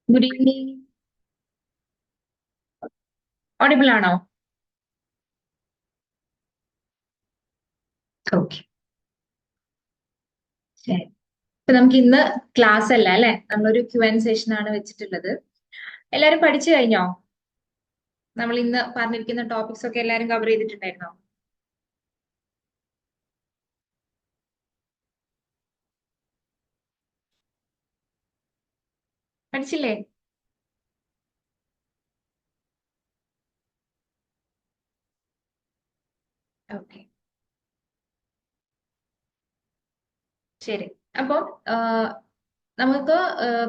Good evening. Audible ആണോ? Okay, ശരി. ഇപ്പൊ നമുക്ക് ഇന്ന് ക്ലാസ് അല്ല അല്ലെ, നമ്മളൊരു Q&A സെഷൻ ആണ് വെച്ചിട്ടുള്ളത്. എല്ലാരും പഠിച്ചു കഴിഞ്ഞോ? നമ്മൾ ഇന്ന് പറഞ്ഞിരിക്കുന്ന ടോപ്പിക്സ് ഒക്കെ എല്ലാരും കവർ ചെയ്തിട്ടുണ്ടായിരുന്നോ? പഠിച്ചില്ലേ? ഓക്കെ, ശരി. അപ്പൊ നമുക്ക്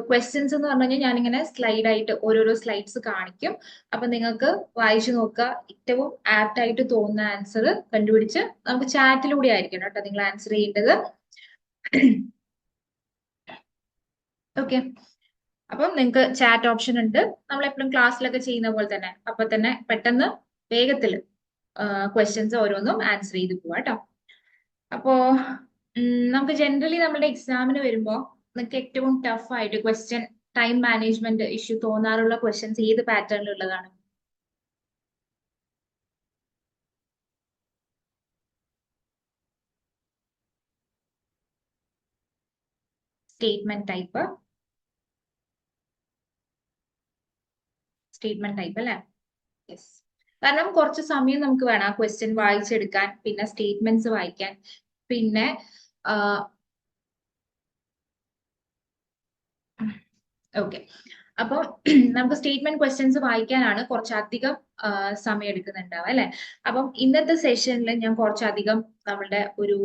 ക്വസ്റ്റ്യൻസ് എന്ന് പറഞ്ഞു കഴിഞ്ഞാൽ ഞാനിങ്ങനെ സ്ലൈഡ് ആയിട്ട് ഓരോരോ സ്ലൈഡ്സ് കാണിക്കും. അപ്പൊ നിങ്ങൾക്ക് വായിച്ചു നോക്കുക. ഏറ്റവും ആപ്റ്റ് ആയിട്ട് തോന്നുന്ന ആൻസർ കണ്ടുപിടിച്ച് നമുക്ക് ചാറ്റിലൂടെ ആയിരിക്കണം കേട്ടോ നിങ്ങൾ ആൻസർ ചെയ്യേണ്ടത്. ഓക്കെ, അപ്പം നിങ്ങൾക്ക് ചാറ്റ് ഓപ്ഷൻ ഉണ്ട്. നമ്മൾ എപ്പോഴും ക്ലാസ്സിലൊക്കെ ചെയ്യുന്ന പോലെ തന്നെ അപ്പൊ തന്നെ പെട്ടെന്ന് വേഗത്തിൽ ക്വസ്റ്റ്യൻസ് ഓരോന്നും ആൻസർ ചെയ്ത് പോവാ കേട്ടോ. അപ്പോ നമുക്ക് ജനറലി നമ്മുടെ എക്സാമിന് വരുമ്പോ നിങ്ങൾക്ക് ഏറ്റവും ടഫ് ആയിട്ട് question time management issue തോന്നാറുള്ള questions ഏത് പാറ്റേണിലുള്ളതാണ്? Statement type. സ്റ്റേറ്റ്മെന്റ് ടൈപ്പ് അല്ലേ? യെസ്. കാരണം കുറച്ച് സമയം നമുക്ക് വേണം ആ ക്വസ്റ്റ്യൻ വായിച്ചെടുക്കാൻ, പിന്നെ സ്റ്റേറ്റ്മെന്റ്സ് വായിക്കാൻ, പിന്നെ ഓക്കെ. അപ്പോൾ നമുക്ക് സ്റ്റേറ്റ്മെന്റ് ക്വസ്റ്റ്യൻസ് വായിക്കാനാണ് കുറച്ചധികം സമയം എടുക്കുന്നുണ്ടാവുക അല്ലെ? അപ്പം ഇന്നത്തെ സെഷനിൽ ഞാൻ കുറച്ചധികം നമ്മളുടെ ഒരു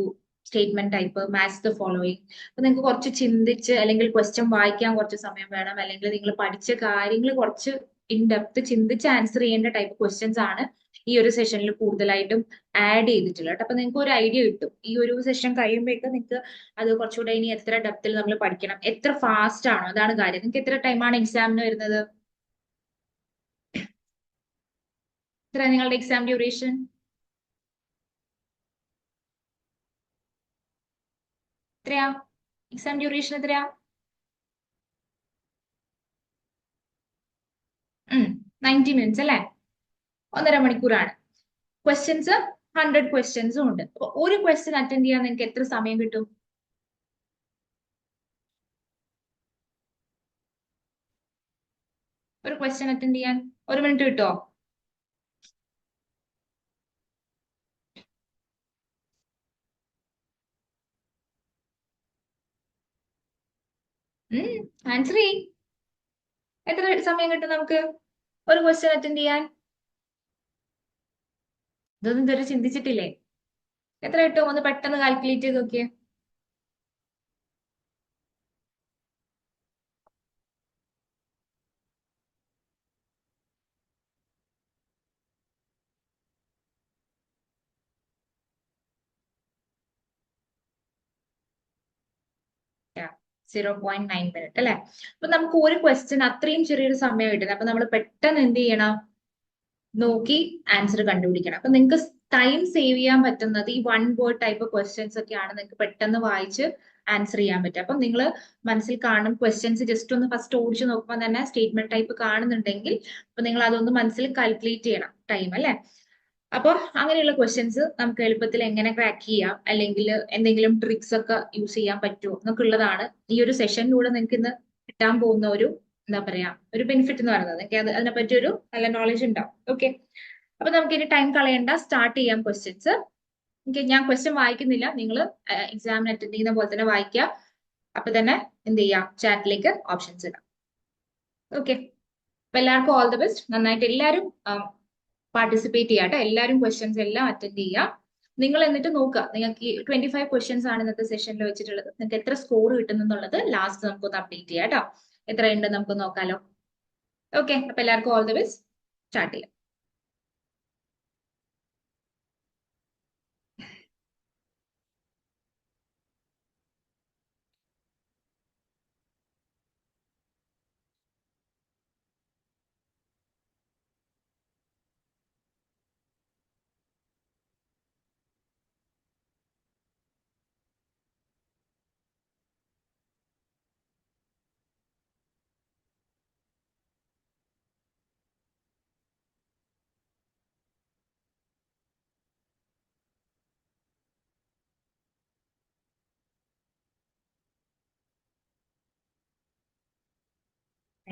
statement type match the following, അപ്പൊ നിങ്ങൾക്ക് കുറച്ച് ചിന്തിച്ച് അല്ലെങ്കിൽ ക്വസ്റ്റ്യൻ വായിക്കാൻ കുറച്ച് സമയം വേണം, അല്ലെങ്കിൽ നിങ്ങൾ പഠിച്ച കാര്യങ്ങൾ കുറച്ച് ഇൻ ഡെപ്ത് ചിന്തിച്ച് ആൻസർ ചെയ്യേണ്ട ടൈപ്പ് ക്വസ്റ്റ്യൻസ് ആണ് ഈ ഒരു സെഷനിൽ കൂടുതലായിട്ടും ആഡ് ചെയ്തിട്ടുള്ളത്. അപ്പൊ നിങ്ങൾക്ക് ഒരു ഐഡിയ കിട്ടും ഈ ഒരു സെഷൻ കഴിയുമ്പോഴേക്ക് നിങ്ങൾക്ക് അത് കുറച്ചുകൂടെ ഇനി എത്ര ഡെപ്തിൽ നമ്മൾ പഠിക്കണം, എത്ര ഫാസ്റ്റ് ആണോ, അതാണ് കാര്യം. നിങ്ങൾക്ക് എത്ര ടൈമാണ് എക്സാമിന് വരുന്നത്? എത്ര നിങ്ങളുടെ എക്സാം ഡ്യൂറേഷൻ? എത്രയാ എക്സാം ഡ്യൂറേഷൻ എത്രയാ? 90 മിനിറ്റ്സ് അല്ലേ? 1.5 മണിക്കൂറാണ്. ക്വസ്റ്റ്യൻസ് 100 ക്വസ്റ്റ്യൻസും ഉണ്ട്. അപ്പൊ ഒരു ക്വസ്റ്റ്യൻ അറ്റൻഡ് ചെയ്യാൻ നിങ്ങൾക്ക് എത്ര സമയം കിട്ടും? ഒരു ക്വസ്റ്റ്യൻ അറ്റൻഡ് ചെയ്യാൻ 1 മിനിറ്റ് കിട്ടുമോ? ആൻസർ ചെയ്. എത്ര സമയം കിട്ടും നമുക്ക് ഒരു ക്വസ്റ്റ്യൻ അറ്റൻഡ് ചെയ്യാൻ? ഇതൊന്നും ഇതുവരെ ചിന്തിച്ചിട്ടില്ലേ? എത്ര കിട്ടും? ഒന്ന് പെട്ടെന്ന് കാൽക്കുലേറ്റ് ചെയ്ത് നോക്കിയേ. -0.9 മിനിറ്റ് അല്ലെ? അപ്പൊ നമുക്ക് ഒരു ക്വസ്റ്റ്യൻ അത്രയും ചെറിയൊരു സമയം കിട്ടുന്നത്. അപ്പൊ നമ്മൾ പെട്ടെന്ന് എന്ത് ചെയ്യണം? നോക്കി ആൻസർ കണ്ടുപിടിക്കണം. അപ്പൊ നിങ്ങൾക്ക് ടൈം സേവ് ചെയ്യാൻ പറ്റുന്നത് ഈ വൺ വേർഡ് ടൈപ്പ് ക്വസ്റ്റ്യൻസ് ഒക്കെയാണ് നിങ്ങൾക്ക് പെട്ടെന്ന് വായിച്ച് ആൻസർ ചെയ്യാൻ പറ്റുക. അപ്പൊ നിങ്ങൾ മനസ്സിൽ കാണും ക്വസ്റ്റ്യൻസ് ജസ്റ്റ് ഒന്ന് ഫസ്റ്റ് ഓടിച്ച് നോക്കുമ്പോൾ തന്നെ സ്റ്റേറ്റ്മെന്റ് ടൈപ്പ് കാണുന്നുണ്ടെങ്കിൽ അപ്പൊ നിങ്ങൾ അതൊന്ന് മനസ്സിൽ കാൽക്കുലേറ്റ് ചെയ്യണം ടൈം അല്ലെ? അപ്പോൾ അങ്ങനെയുള്ള ക്വസ്റ്റ്യൻസ് നമുക്ക് എളുപ്പത്തിൽ എങ്ങനെ ക്രാക്ക് ചെയ്യാം, അല്ലെങ്കിൽ എന്തെങ്കിലും ട്രിക്സ് ഒക്കെ യൂസ് ചെയ്യാൻ പറ്റുമോ എന്നൊക്കെ ഉള്ളതാണ് ഈ ഒരു സെഷനിലൂടെ നിങ്ങൾക്ക് ഇന്ന് കിട്ടാൻ പോകുന്ന ഒരു എന്താ പറയാ ഒരു ബെനിഫിറ്റ് എന്ന് പറയുന്നത്. നിങ്ങൾക്ക് അതിനെ പറ്റി ഒരു നല്ല നോളജ് ഉണ്ടാവും. ഓക്കെ, അപ്പൊ നമുക്ക് ഇനി ടൈം കളയണ്ട, സ്റ്റാർട്ട് ചെയ്യാം ക്വസ്റ്റ്യൻസ്. ഓക്കെ, ഞാൻ ക്വസ്റ്റ്യൻ വായിക്കുന്നില്ല, നിങ്ങൾ എക്സാമിന് അറ്റൻഡ് ചെയ്യുന്ന പോലെ തന്നെ വായിക്കുക. അപ്പൊ തന്നെ എന്ത് ചെയ്യാം, ചാറ്റിലേക്ക് ഓപ്ഷൻസ് ഇടാം. ഓക്കെ, അപ്പൊ എല്ലാവർക്കും ഓൾ ദി ബെസ്റ്റ്. നന്നായിട്ട് എല്ലാവരും പാർട്ടിസിപ്പേറ്റ് ചെയ്യാട്ടെ. എല്ലാവരും ക്വസ്റ്റ്യൻസ് എല്ലാം അറ്റൻഡ് ചെയ്യുക. നിങ്ങൾ എന്നിട്ട് നോക്കുക, നിങ്ങൾക്ക് ഈ 25 ക്വസ്റ്റ്യൻസ് ആണ് ഇന്നത്തെ സെഷനിൽ വെച്ചിട്ടുള്ളത്. നിങ്ങൾക്ക് എത്ര സ്കോർ കിട്ടുന്നു എന്നുള്ളത് ലാസ്റ്റ് നമുക്കൊന്ന് അപ്ഡേറ്റ് ചെയ്യാം കേട്ടോ. എത്രയുണ്ട് നമുക്ക് നോക്കാലോ. ഓക്കെ, അപ്പൊ എല്ലാവർക്കും ഓൾ ദി ബെസ്റ്റ്. സ്റ്റാർട്ട് ചെയ്യാം.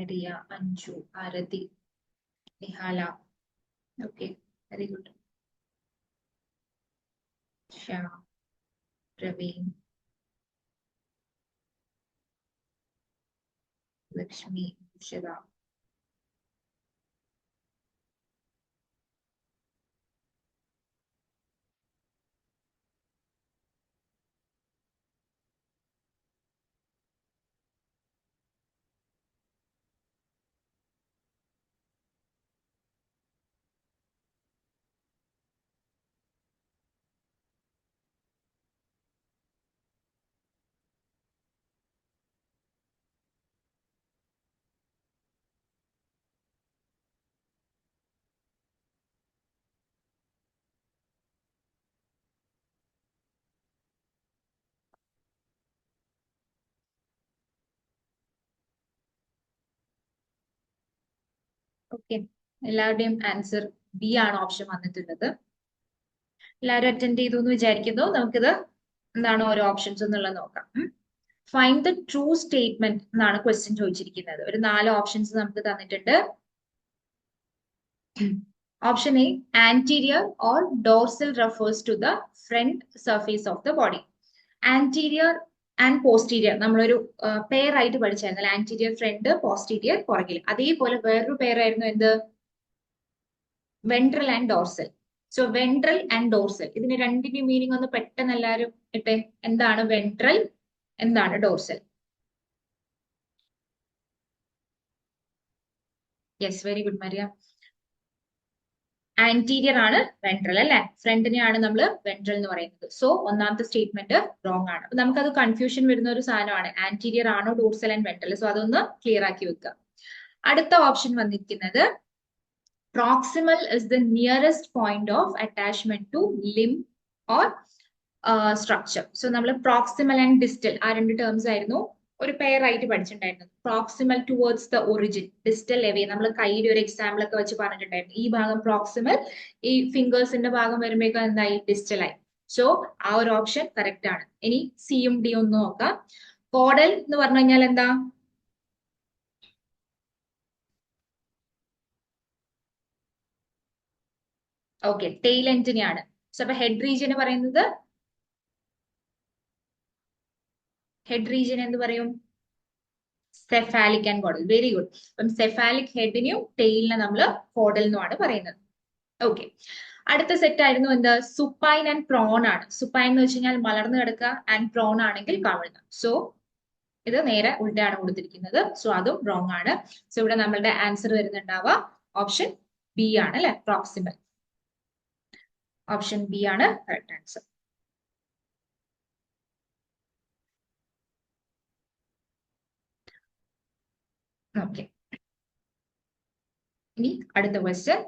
Eriya, Anju, Arathi, Nihala. Okay, very good. Shyam, Praveen, Lakshmi, Ushitha. Okay, എല്ലാവരുടെയും ആൻസർ ബി ആണ് ഓപ്ഷൻ വന്നിട്ടുള്ളത്. എല്ലാവരും അറ്റൻഡ് ചെയ്തു എന്ന് വിചാരിക്കുന്നു. നമുക്കിത് എന്താണ് ഓരോ ഓപ്ഷൻസ് എന്നുള്ളത് നോക്കാം. ഫൈൻഡ് ദ ട്രൂ സ്റ്റേറ്റ്മെന്റ് എന്നാണ് ക്വസ്റ്റ്യൻ ചോദിച്ചിരിക്കുന്നത്. ഒരു 4 ഓപ്ഷൻസ് നമുക്ക് തന്നിട്ടുണ്ട്. Option A, anterior or dorsal refers to the front surface of the body. Anterior and posterior നമ്മളൊരു പെയർ ആയിട്ട് പഠിച്ചായിരുന്നു. ആന്റീരിയർ ഫ്രണ്ട്, പോസ്റ്റീരിയർ പുറകിൽ. അതേപോലെ വേറൊരു പെയർ ആയിരുന്നു എന്ത്? Ventral and dorsal. So ventral and dorsal, ഇതിന് രണ്ടിന്റെ മീനിങ് ഒന്ന് പെട്ടെന്ന് എല്ലാവരും ഇട്ടെ. എന്താണ് വെൻട്രൽ, എന്താണ് dorsal? Yes, very good Maria. Anterior ആണ് വെൻട്രൽ അല്ലെ, ഫ്രണ്ടിനെയാണ് നമ്മൾ വെൻട്രൽ എന്ന് പറയുന്നത്. സോ ഒന്നാമത്തെ സ്റ്റേറ്റ്മെന്റ് റോങ് ആണ്. അപ്പൊ നമുക്കത് കൺഫ്യൂഷൻ വരുന്ന ഒരു സാധനമാണ്, ആന്റീരിയർ ആണോ ഡോർസൽ ആൻഡ് വെൻട്രൽ. സോ അതൊന്ന് ക്ലിയർ ആക്കി വെക്കുക. അടുത്ത ഓപ്ഷൻ വന്നിരിക്കുന്നത് proximal is the nearest point of attachment to limb or structure. So നമ്മൾ പ്രോക്സിമൽ ആൻഡ് ഡിസ്റ്റൽ ആ രണ്ട് ടേംസ് ആയിരുന്നു ഒരു പെയർ ആയിട്ട് പഠിച്ചിട്ടുണ്ടായിരുന്നത്. Proximal towards the origin, distal away. നമ്മൾ കയ്യുടെ ഒരു എക്സാമ്പിൾ ഒക്കെ വെച്ച് പറഞ്ഞിട്ടുണ്ടായിരുന്നു. ഈ ഭാഗം പ്രോക്സിമൽ, ഈ ഫിംഗേഴ്സിന്റെ ഭാഗം വരുമ്പോഴേക്കും എന്തായി? ഡിസ്റ്റൽ ആയി. സോ ആ ഒരു ഓപ്ഷൻ കറക്റ്റ് ആണ്. ഇനി സിയും ഡി ഒന്ന് നോക്കാം. കോഡൽ എന്ന് പറഞ്ഞു കഴിഞ്ഞാൽ എന്താ? ഓക്കെ, ടെയിൽ എൻഡിനെയാണ്. സോ അപ്പൊ ഹെഡ് റീജിയന് പറയുന്നത്, ഹെഡ് റീജിയൻ എന്ന് പറയും cephalic and caudal. Very good. അപ്പം സെഫാലിക് ഹെഡിനെയും ടെയിലിനെ നമ്മൾ കോഡൽ എന്നുമാണ് പറയുന്നത്. ഓക്കെ, അടുത്ത സെറ്റ് ആയിരുന്നു എന്ത്? സുപ്പൈൻ ആൻഡ് പ്രോൺ ആണ്. സുപ്പൈൻ എന്ന് വെച്ച് കഴിഞ്ഞാൽ മലർന്നു കിടക്കുക, ആൻഡ് പ്രോൺ ആണെങ്കിൽ കമിഴ്ന്ന്. സോ ഇത് നേരെ ഉൾട്ടയാണ് കൊടുത്തിരിക്കുന്നത്. സോ അതും റോങ് ആണ്. സോ ഇവിടെ നമ്മളുടെ ആൻസർ വരുന്നുണ്ടാവുക ഓപ്ഷൻ ബി ആണ് അല്ലെ, പ്രോക്സിമൽ. ഓപ്ഷൻ ബി ആണ് കറക്റ്റ് ആൻസർ. ഓക്കെ, ഇനി അടുത്ത question.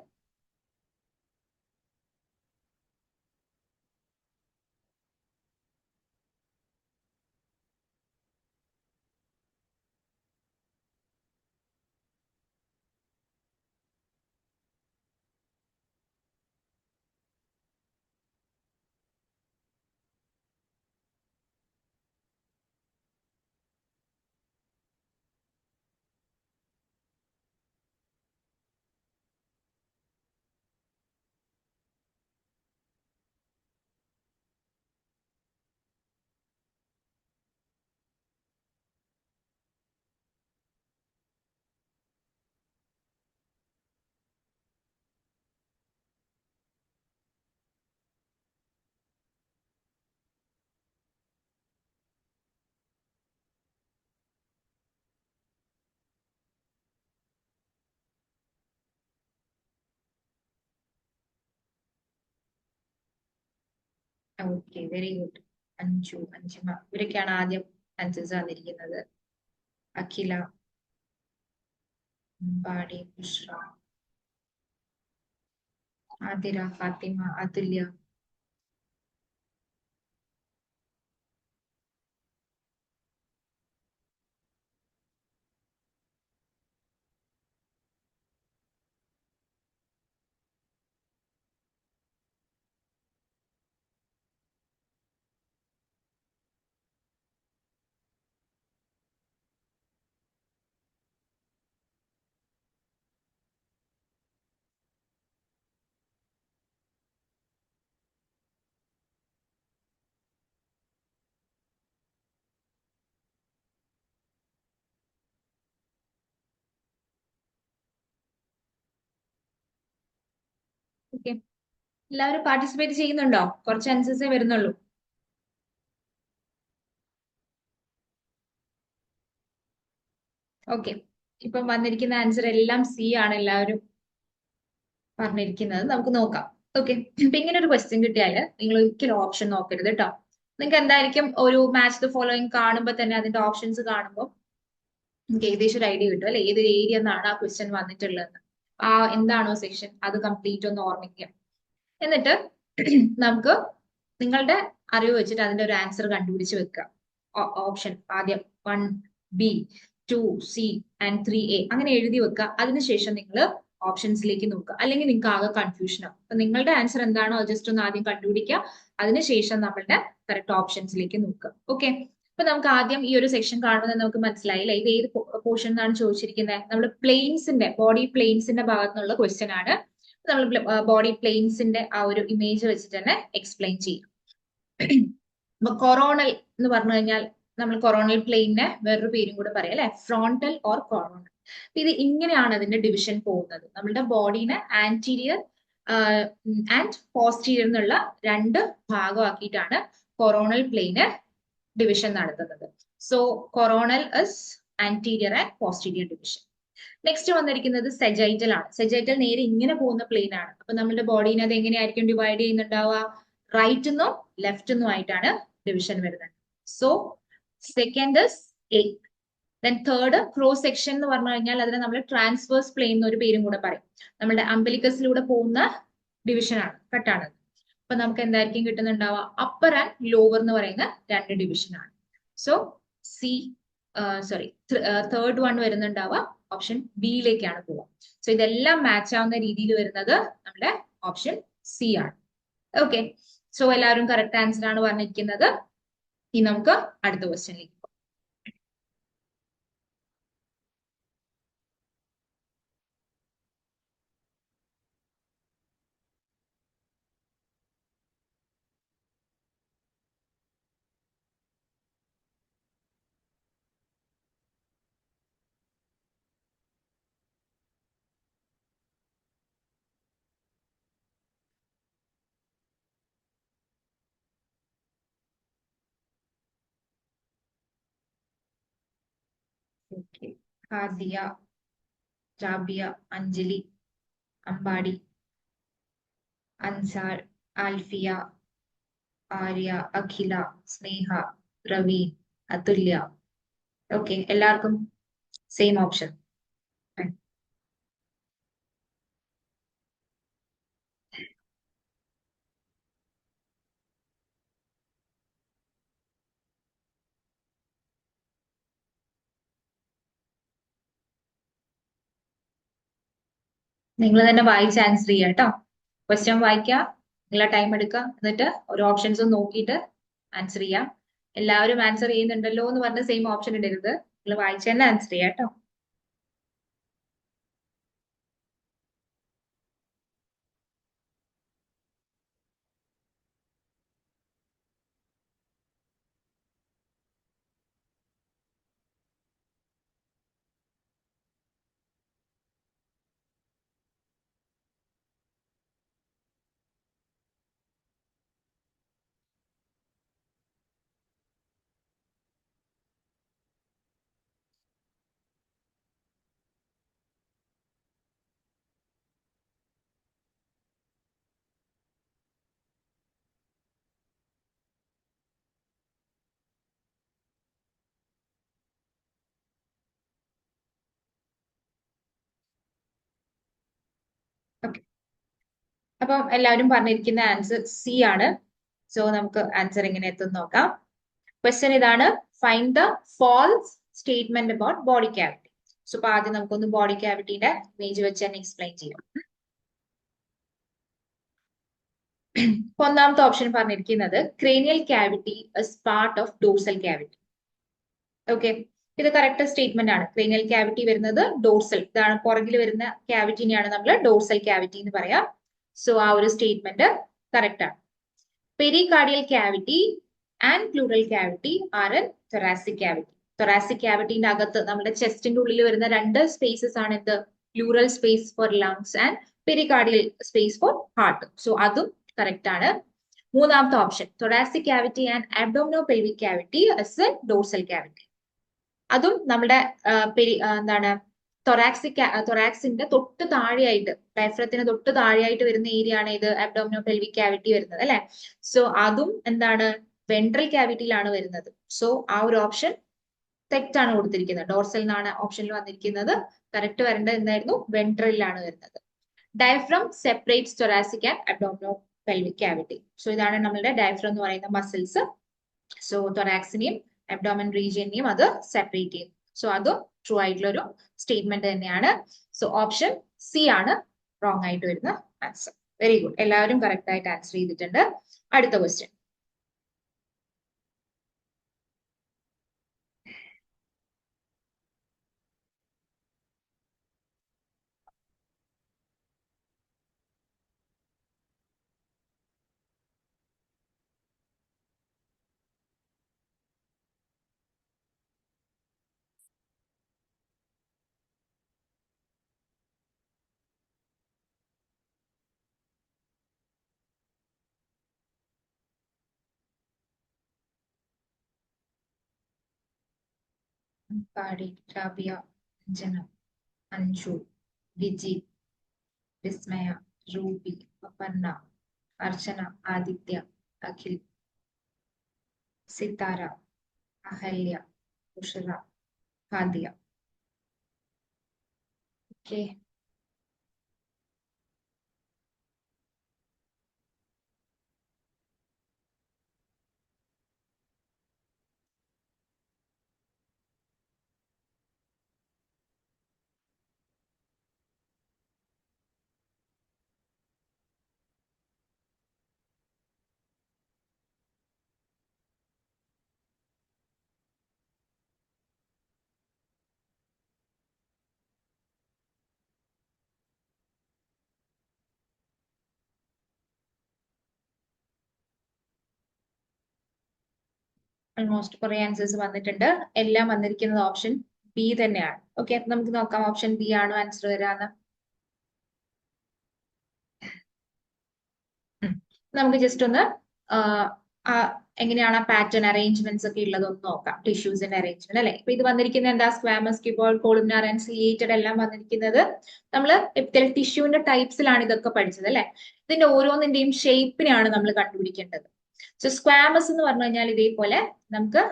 Okay, very good. Anju, Anjima, ഇവരൊക്കെയാണ് ആദ്യം ആൻസേഴ്സ് തന്നിരിക്കുന്നത്. അഖില, ബാടി, ബുഷ്ര, ആതിര, ഫാത്തിമ, അതുല്യ. ഓക്കെ, എല്ലാവരും പാർട്ടിസിപ്പേറ്റ് ചെയ്യുന്നുണ്ടോ? കുറച്ച് ആൻസേഴ്സേ വരുന്നുള്ളൂ. ഓക്കെ, ഇപ്പം വന്നിരിക്കുന്ന ആൻസർ എല്ലാം സി ആണ് എല്ലാവരും പറഞ്ഞിരിക്കുന്നത്. നമുക്ക് നോക്കാം. ഓക്കെ, ഇപ്പൊ ഇങ്ങനെ ഒരു ക്വസ്റ്റ്യൻ കിട്ടിയാൽ നിങ്ങൾ ഒരിക്കലും ഓപ്ഷൻ നോക്കരുത് കേട്ടോ. നിങ്ങൾക്ക് എന്തായിരിക്കും ഒരു മാച്ച് ദ ഫോളോയിങ് കാണുമ്പോൾ തന്നെ അതിന്റെ ഓപ്ഷൻസ് കാണുമ്പോൾ നിങ്ങൾക്ക് ഏകദേശം ഒരു ഐഡിയ കിട്ടും അല്ലെ, ഏത് ഏരിയ എന്നാണ് ആ ക്വസ്റ്റ്യൻ വന്നിട്ടുള്ളത്, ആ എന്താണോ സെക്ഷൻ അത് കംപ്ലീറ്റ് ഒന്ന് ഓർമ്മിക്കുക. എന്നിട്ട് നമുക്ക് നിങ്ങളുടെ അറിവ് വെച്ചിട്ട് അതിന്റെ ഒരു ആൻസർ കണ്ടുപിടിച്ച് വെക്കുക. ഓപ്ഷൻ ആദ്യം 1B 2C ആൻഡ് 3A അങ്ങനെ എഴുതി വെക്കുക. അതിനുശേഷം നിങ്ങൾ ഓപ്ഷൻസിലേക്ക് നോക്കുക, അല്ലെങ്കിൽ നിങ്ങൾക്ക് ആകെ കൺഫ്യൂഷൻ ആവും. അപ്പൊ നിങ്ങളുടെ ആൻസർ എന്താണോ അത് ജസ്റ്റ് ഒന്ന് ആദ്യം കണ്ടുപിടിക്കുക, അതിനുശേഷം നമ്മളുടെ കറക്റ്റ് ഓപ്ഷൻസിലേക്ക് നോക്കുക. ഓക്കെ, അപ്പൊ നമുക്ക് ആദ്യം ഈ ഒരു സെക്ഷൻ കാണുന്നത് നമുക്ക് മനസ്സിലായില്ല, ഇത് ഏത് പോർഷൻ എന്നാണ് ചോദിച്ചിരിക്കുന്നത്. നമ്മൾ പ്ലെയിൻസിന്റെ ബോഡി പ്ലെയിൻസിന്റെ ഭാഗത്തു നിന്നുള്ള ക്വസ്റ്റ്യൻ ആണ്. നമ്മൾ ബോഡി പ്ലെയിൻസിന്റെ ആ ഒരു ഇമേജ് വെച്ചിട്ട് തന്നെ എക്സ്പ്ലെയിൻ ചെയ്യും. അപ്പൊ കൊറോണൽ എന്ന് പറഞ്ഞു കഴിഞ്ഞാൽ നമ്മൾ കൊറോണൽ പ്ലെയിനെ വേറൊരു പേരും കൂടെ പറയാം അല്ലെ, ഫ്രോണ്ടൽ ഓർ കൊറോണൽ. ഇത് ഇങ്ങനെയാണ് അതിന്റെ ഡിവിഷൻ പോകുന്നത്. നമ്മളുടെ ബോഡീനെ ആന്റീരിയർ ആൻഡ് പോസ്റ്റീരിയർ എന്നുള്ള രണ്ട് ഭാഗമാക്കിയിട്ടാണ് കൊറോണൽ പ്ലെയിന് ഡിവിഷൻ നടത്തുന്നത്. So coronal is anterior and posterior division. Next വന്നിരിക്കുന്നത് സെജൈറ്റൽ ആണ്. സെജൈറ്റൽ നേരെ ഇങ്ങനെ പോകുന്ന പ്ലെയിൻ ആണ്. അപ്പൊ നമ്മുടെ ബോഡീനെ അത് എങ്ങനെയായിരിക്കും ഡിവൈഡ് ചെയ്യുന്നുണ്ടാവുക, റൈറ്റ് നിന്നും ലെഫ്റ്റ് നിന്നും ആയിട്ടാണ് ഡിവിഷൻ വരുന്നത്. So second is A. Then third cross section എന്ന് പറഞ്ഞു കഴിഞ്ഞാൽ അതിനെ നമ്മൾ ട്രാൻസ്വേഴ്സ് പ്ലെയിൻ എന്നൊരു പേരും കൂടെ പറയും. നമ്മുടെ അംബലിക്കസിലൂടെ പോകുന്ന ഡിവിഷൻ ആണ്, കട്ടാണ്. അപ്പൊ നമുക്ക് എന്തായിരിക്കും കിട്ടുന്നുണ്ടാവുക, അപ്പർ ആൻഡ് ലോവർ എന്ന് പറയുന്ന രണ്ട് ഡിവിഷൻ ആണ്. സോ തേർഡ് വൺ വരുന്നുണ്ടാവുക ഓപ്ഷൻ ബിയിലേക്കാണ് പോവുക. സോ ഇതെല്ലാം മാച്ച് ആവുന്ന രീതിയിൽ വരുന്നത് നമ്മുടെ ഓപ്ഷൻ സി ആണ്. ഓക്കെ, സോ എല്ലാവരും കറക്റ്റ് ആൻസർ ആണ് പറഞ്ഞിരിക്കുന്നത്. ഇനി നമുക്ക് അടുത്ത ക്വസ്റ്റ്യനിലേക്ക് പോകാം. ഹാദിയ, ജാബിയ, അഞ്ജലി, അമ്പാടി, അൻസാർ, ആൽഫിയ, ആര്യ, അഖില, സ്നേഹ, പ്രവീൺ, അതുല്യ. ഓക്കെ, എല്ലാവർക്കും സെയിം ഓപ്ഷൻ. നിങ്ങൾ തന്നെ വായിച്ച് ആൻസർ ചെയ്യുക കേട്ടോ. ക്വസ്റ്റ്യൻ വായിക്കുക, നിങ്ങളെ ടൈം എടുക്കുക, എന്നിട്ട് ഓരോ ഓപ്ഷൻസും നോക്കിയിട്ട് ആൻസർ ചെയ്യാം. എല്ലാവരും ആൻസർ ചെയ്യുന്നുണ്ടല്ലോ എന്ന് പറഞ്ഞ് സെയിം ഓപ്ഷൻ ഇടരുത്, നിങ്ങൾ വായിച്ച് തന്നെ ആൻസർ ചെയ്യാം കേട്ടോ. ഓക്കെ, അപ്പം എല്ലാവരും പറഞ്ഞിരിക്കുന്ന ആൻസർ സി ആണ്. സോ നമുക്ക് ആൻസർ എങ്ങനെ എത്തും നോക്കാം. ക്വസ്റ്റ്യൻ ഇതാണ്, find the false statement about body cavity. So അപ്പൊ ആദ്യം നമുക്കൊന്ന് ബോഡി ക്യാവിറ്റിയുടെ ഇമേജ് വെച്ച് തന്നെ എക്സ്പ്ലെയിൻ ചെയ്യാം. ഒന്നാമത്തെ ഓപ്ഷൻ പറഞ്ഞിരിക്കുന്നത് cranial cavity is part of dorsal cavity. Okay, ഇത് കറക്റ്റ് സ്റ്റേറ്റ്മെന്റ് ആണ്. ക്രേനിയൽ ക്യാവിറ്റി വരുന്നത് ഡോർസൽ, ഇതാണ് പുറകിൽ വരുന്ന ക്യാവിറ്റിനെയാണ് നമ്മൾ ഡോർസൽ ക്യാവിറ്റി എന്ന് പറയാം. സോ ആ ഒരു സ്റ്റേറ്റ്മെന്റ് കറക്റ്റ് ആണ്. Pericardial cavity and pleural cavity are in thoracic cavity. Thoracic ക്യാവിറ്റിന്റെ അകത്ത് നമ്മുടെ ചെസ്റ്റിന്റെ ഉള്ളിൽ വരുന്ന രണ്ട് സ്പേസസ് ആണ് എന്ത്, pleural space for lungs and pericardial space for heart. So അതും കറക്റ്റ് ആണ്. മൂന്നാമത്തെ option thoracic cavity and abdominopelvic cavity as a dorsal cavity. അതും നമ്മുടെ എന്താണ് തൊറാക്സിന്റെ തൊട്ട് താഴെയായിട്ട്, ഡയഫ്രത്തിന് തൊട്ട് താഴെയായിട്ട് വരുന്ന ഏരിയ ആണ് ഇത് അബ്ഡോമിനോപെൽവിക് ക്യാവിറ്റി വരുന്നത് അല്ലെ. സോ അതും എന്താണ് വെൻട്രൽ ക്യാവിറ്റിയിലാണ് വരുന്നത്. സോ ആ ഒരു ഓപ്ഷൻ തെറ്റാണ് കൊടുത്തിരിക്കുന്നത്. ഡോർസൽ എന്നാണ് ഓപ്ഷനിൽ വന്നിരിക്കുന്നത്. കറക്റ്റ് വരേണ്ടത് എന്തായിരുന്നു? വെൻട്രലിലാണ് വരുന്നത്. Diaphragm separates thoracic and abdominopelvic cavity. So ഇതാണ് നമ്മളുടെ ഡയഫ്രം എന്ന് പറയുന്ന മസിൽസ്. സോ തൊറാക്സിനെയും അബ്ഡോമൻ റീജിയനെയും അത് സെപ്പറേറ്റ് ചെയ്യും. സോ അതും ട്രൂ ആയിട്ടുള്ള ഒരു സ്റ്റേറ്റ്മെന്റ് തന്നെയാണ്. സോ ഓപ്ഷൻ സി ആണ് റോങ് ആയിട്ട് വരുന്ന ആൻസർ. വെരി ഗുഡ്, എല്ലാവരും കറക്റ്റ് ആയിട്ട് ആൻസർ ചെയ്തിട്ടുണ്ട്. അടുത്ത ക്വസ്റ്റ്യൻ. പാടി, റാബിയ, അഞ്ജന, അഞ്ജു, വിജി, വിസ്മയ, റൂബി, അപർണ, അർച്ചന, ആദിത്യ, അഖിൽ, സിതാര, അഹല്യ, ഉഷറ, ഹാദിയ. ഓക്കെ, ഓൾമോസ്റ്റ് കുറെ ആൻസേഴ്സ് വന്നിട്ടുണ്ട്. എല്ലാം വന്നിരിക്കുന്നത് ഓപ്ഷൻ ബി തന്നെയാണ്. ഓക്കെ, അപ്പൊ നമുക്ക് നോക്കാം ഓപ്ഷൻ ബി ആണോ ആൻസർ വരാന്ന്. നമുക്ക് ജസ്റ്റ് ഒന്ന് എങ്ങനെയാണ് ആ പാറ്റേൺ അറേഞ്ച്മെന്റ്സ് ഒക്കെ ഉള്ളതൊന്ന് നോക്കാം. ടിഷ്യൂസിന്റെ അറേഞ്ച്മെന്റ് അല്ലെ. ഇപ്പൊ ഇത് വന്നിരിക്കുന്നത് എന്താ? സ്ക്വാമസ്, ക്യൂബോയിഡ്, കോളുമിനാർ ആൻഡ് സിലിയേറ്റഡ് എല്ലാം വന്നിരിക്കുന്നത് നമ്മൾ ടിഷ്യൂവിന്റെ ടൈപ്സിലാണ് ഇതൊക്കെ പഠിച്ചത് അല്ലെ. ഇതിന്റെ ഓരോന്നിന്റെയും ഷേപ്പിനെയാണ് നമ്മൾ കണ്ടുപിടിക്കേണ്ടത്. സോ സ്ക്വാമസ് എന്ന് പറഞ്ഞു കഴിഞ്ഞാൽ ഇതേപോലെ നമുക്ക്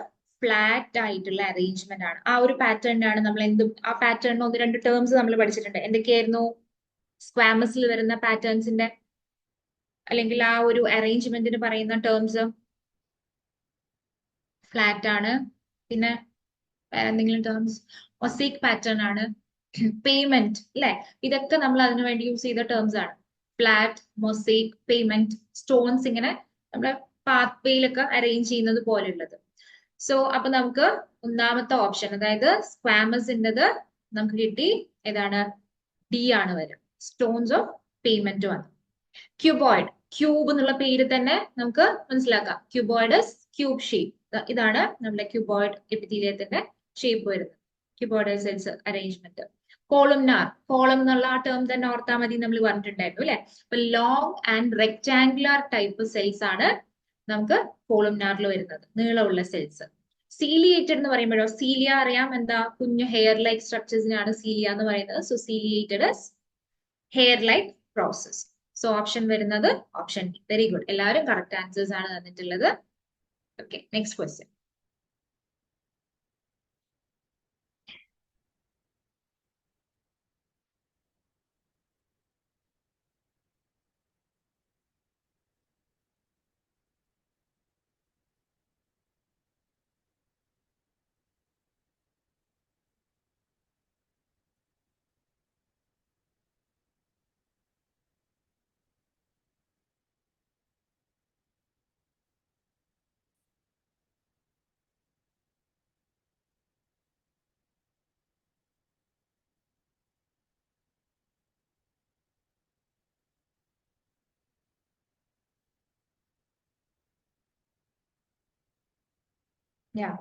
ഫ്ലാറ്റ് ആയിട്ടുള്ള അറേഞ്ച്മെന്റ് ആണ്. ആ ഒരു പാറ്റേണിനാണ് നമ്മൾ എന്തും, ആ പാറ്റേണിന് ഒന്ന് രണ്ട് ടേംസ് നമ്മൾ പഠിച്ചിട്ടുണ്ട്. എന്തൊക്കെയായിരുന്നു സ്ക്വാമസിൽ വരുന്ന പാറ്റേൺസിന്റെ അല്ലെങ്കിൽ ആ ഒരു അറേഞ്ച്മെന്റിന് പറയുന്ന ടേംസ്? ഫ്ലാറ്റ് ആണ്, പിന്നെ വേറെ എന്തെങ്കിലും ടേംസ്? മൊസൈക് പാറ്റേൺ ആണ്, പേയ്മെന്റ് അല്ലെ. ഇതൊക്കെ നമ്മൾ അതിനു വേണ്ടി യൂസ് ചെയ്ത ടേംസ് ആണ്. ഫ്ലാറ്റ്, മൊസൈക്, പേയ്മെന്റ്, സ്റ്റോൺസ്, ഇങ്ങനെ നമ്മുടെ പാത്ത് വേയിലൊക്കെ അറേഞ്ച് ചെയ്യുന്നത് പോലെയുള്ളത്. സോ അപ്പൊ നമുക്ക് ഒന്നാമത്തെ ഓപ്ഷൻ, അതായത് സ്ക്വാമസിൻ്റെത് നമുക്ക് കിട്ടി. ഏതാണ്? ഡി ആണ് വരിക. സ്റ്റോൺസ് ഓഫ് പേയ്മെന്റ് വന്നു. ക്യൂബോയിഡ്, ക്യൂബ് എന്നുള്ള പേര് തന്നെ നമുക്ക് മനസ്സിലാക്കാം. Cuboid cube shape. ഇതാണ് നമ്മുടെ ക്യൂബോയിഡ് എപ്പിത്തീലിയത്തിന്റെ ഷേപ്പ് വരുന്നത്. Cuboid cells arrangement. Columnar, column എന്നുള്ള ആ ടേം തന്നെ ഓർത്താൽ മതി, നമ്മൾ പറഞ്ഞിട്ടുണ്ടായിരുന്നു അല്ലെ. അപ്പൊ long and rectangular type cells ആണ് നമുക്ക് കോളംനാറിൽ വരുന്നത്, നീളമുള്ള സെൽസ്. സീലിയേറ്റഡ് എന്ന് പറയുമ്പോഴോ, സീലിയ അറിയാം എന്താ? കുഞ്ഞു ഹെയർ ലൈക്ക് സ്ട്രക്ചേഴ്സിനാണ് സീലിയ എന്ന് പറയുന്നത്. So ciliated hair like process. So option വരുന്നത് ഓപ്ഷൻ ഡി. വെരി ഗുഡ്, എല്ലാവരും കറക്റ്റ് ആൻസേഴ്സ് ആണ് തന്നിട്ടുള്ളത്. Okay, next question.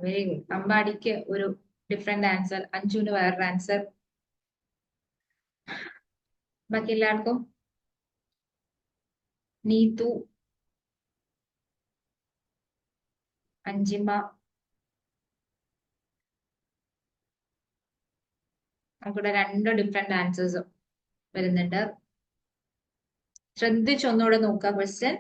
Very good. അമ്പാടിക്ക് ഒരു ഡിഫറെന്റ് ആൻസർ, അഞ്ജുവിന് വേറൊരു ആൻസർ. ബാക്കി എല്ലാവർക്കും നീതു, അഞ്ചിമ, നമുക്കിവിടെ രണ്ട് ഡിഫറെന്റ് ആൻസേഴ്സ് വരുന്നുണ്ട്. ശ്രദ്ധിച്ചൊന്നുകൂടെ നോക്കുക ക്വസ്റ്റ്യൻ.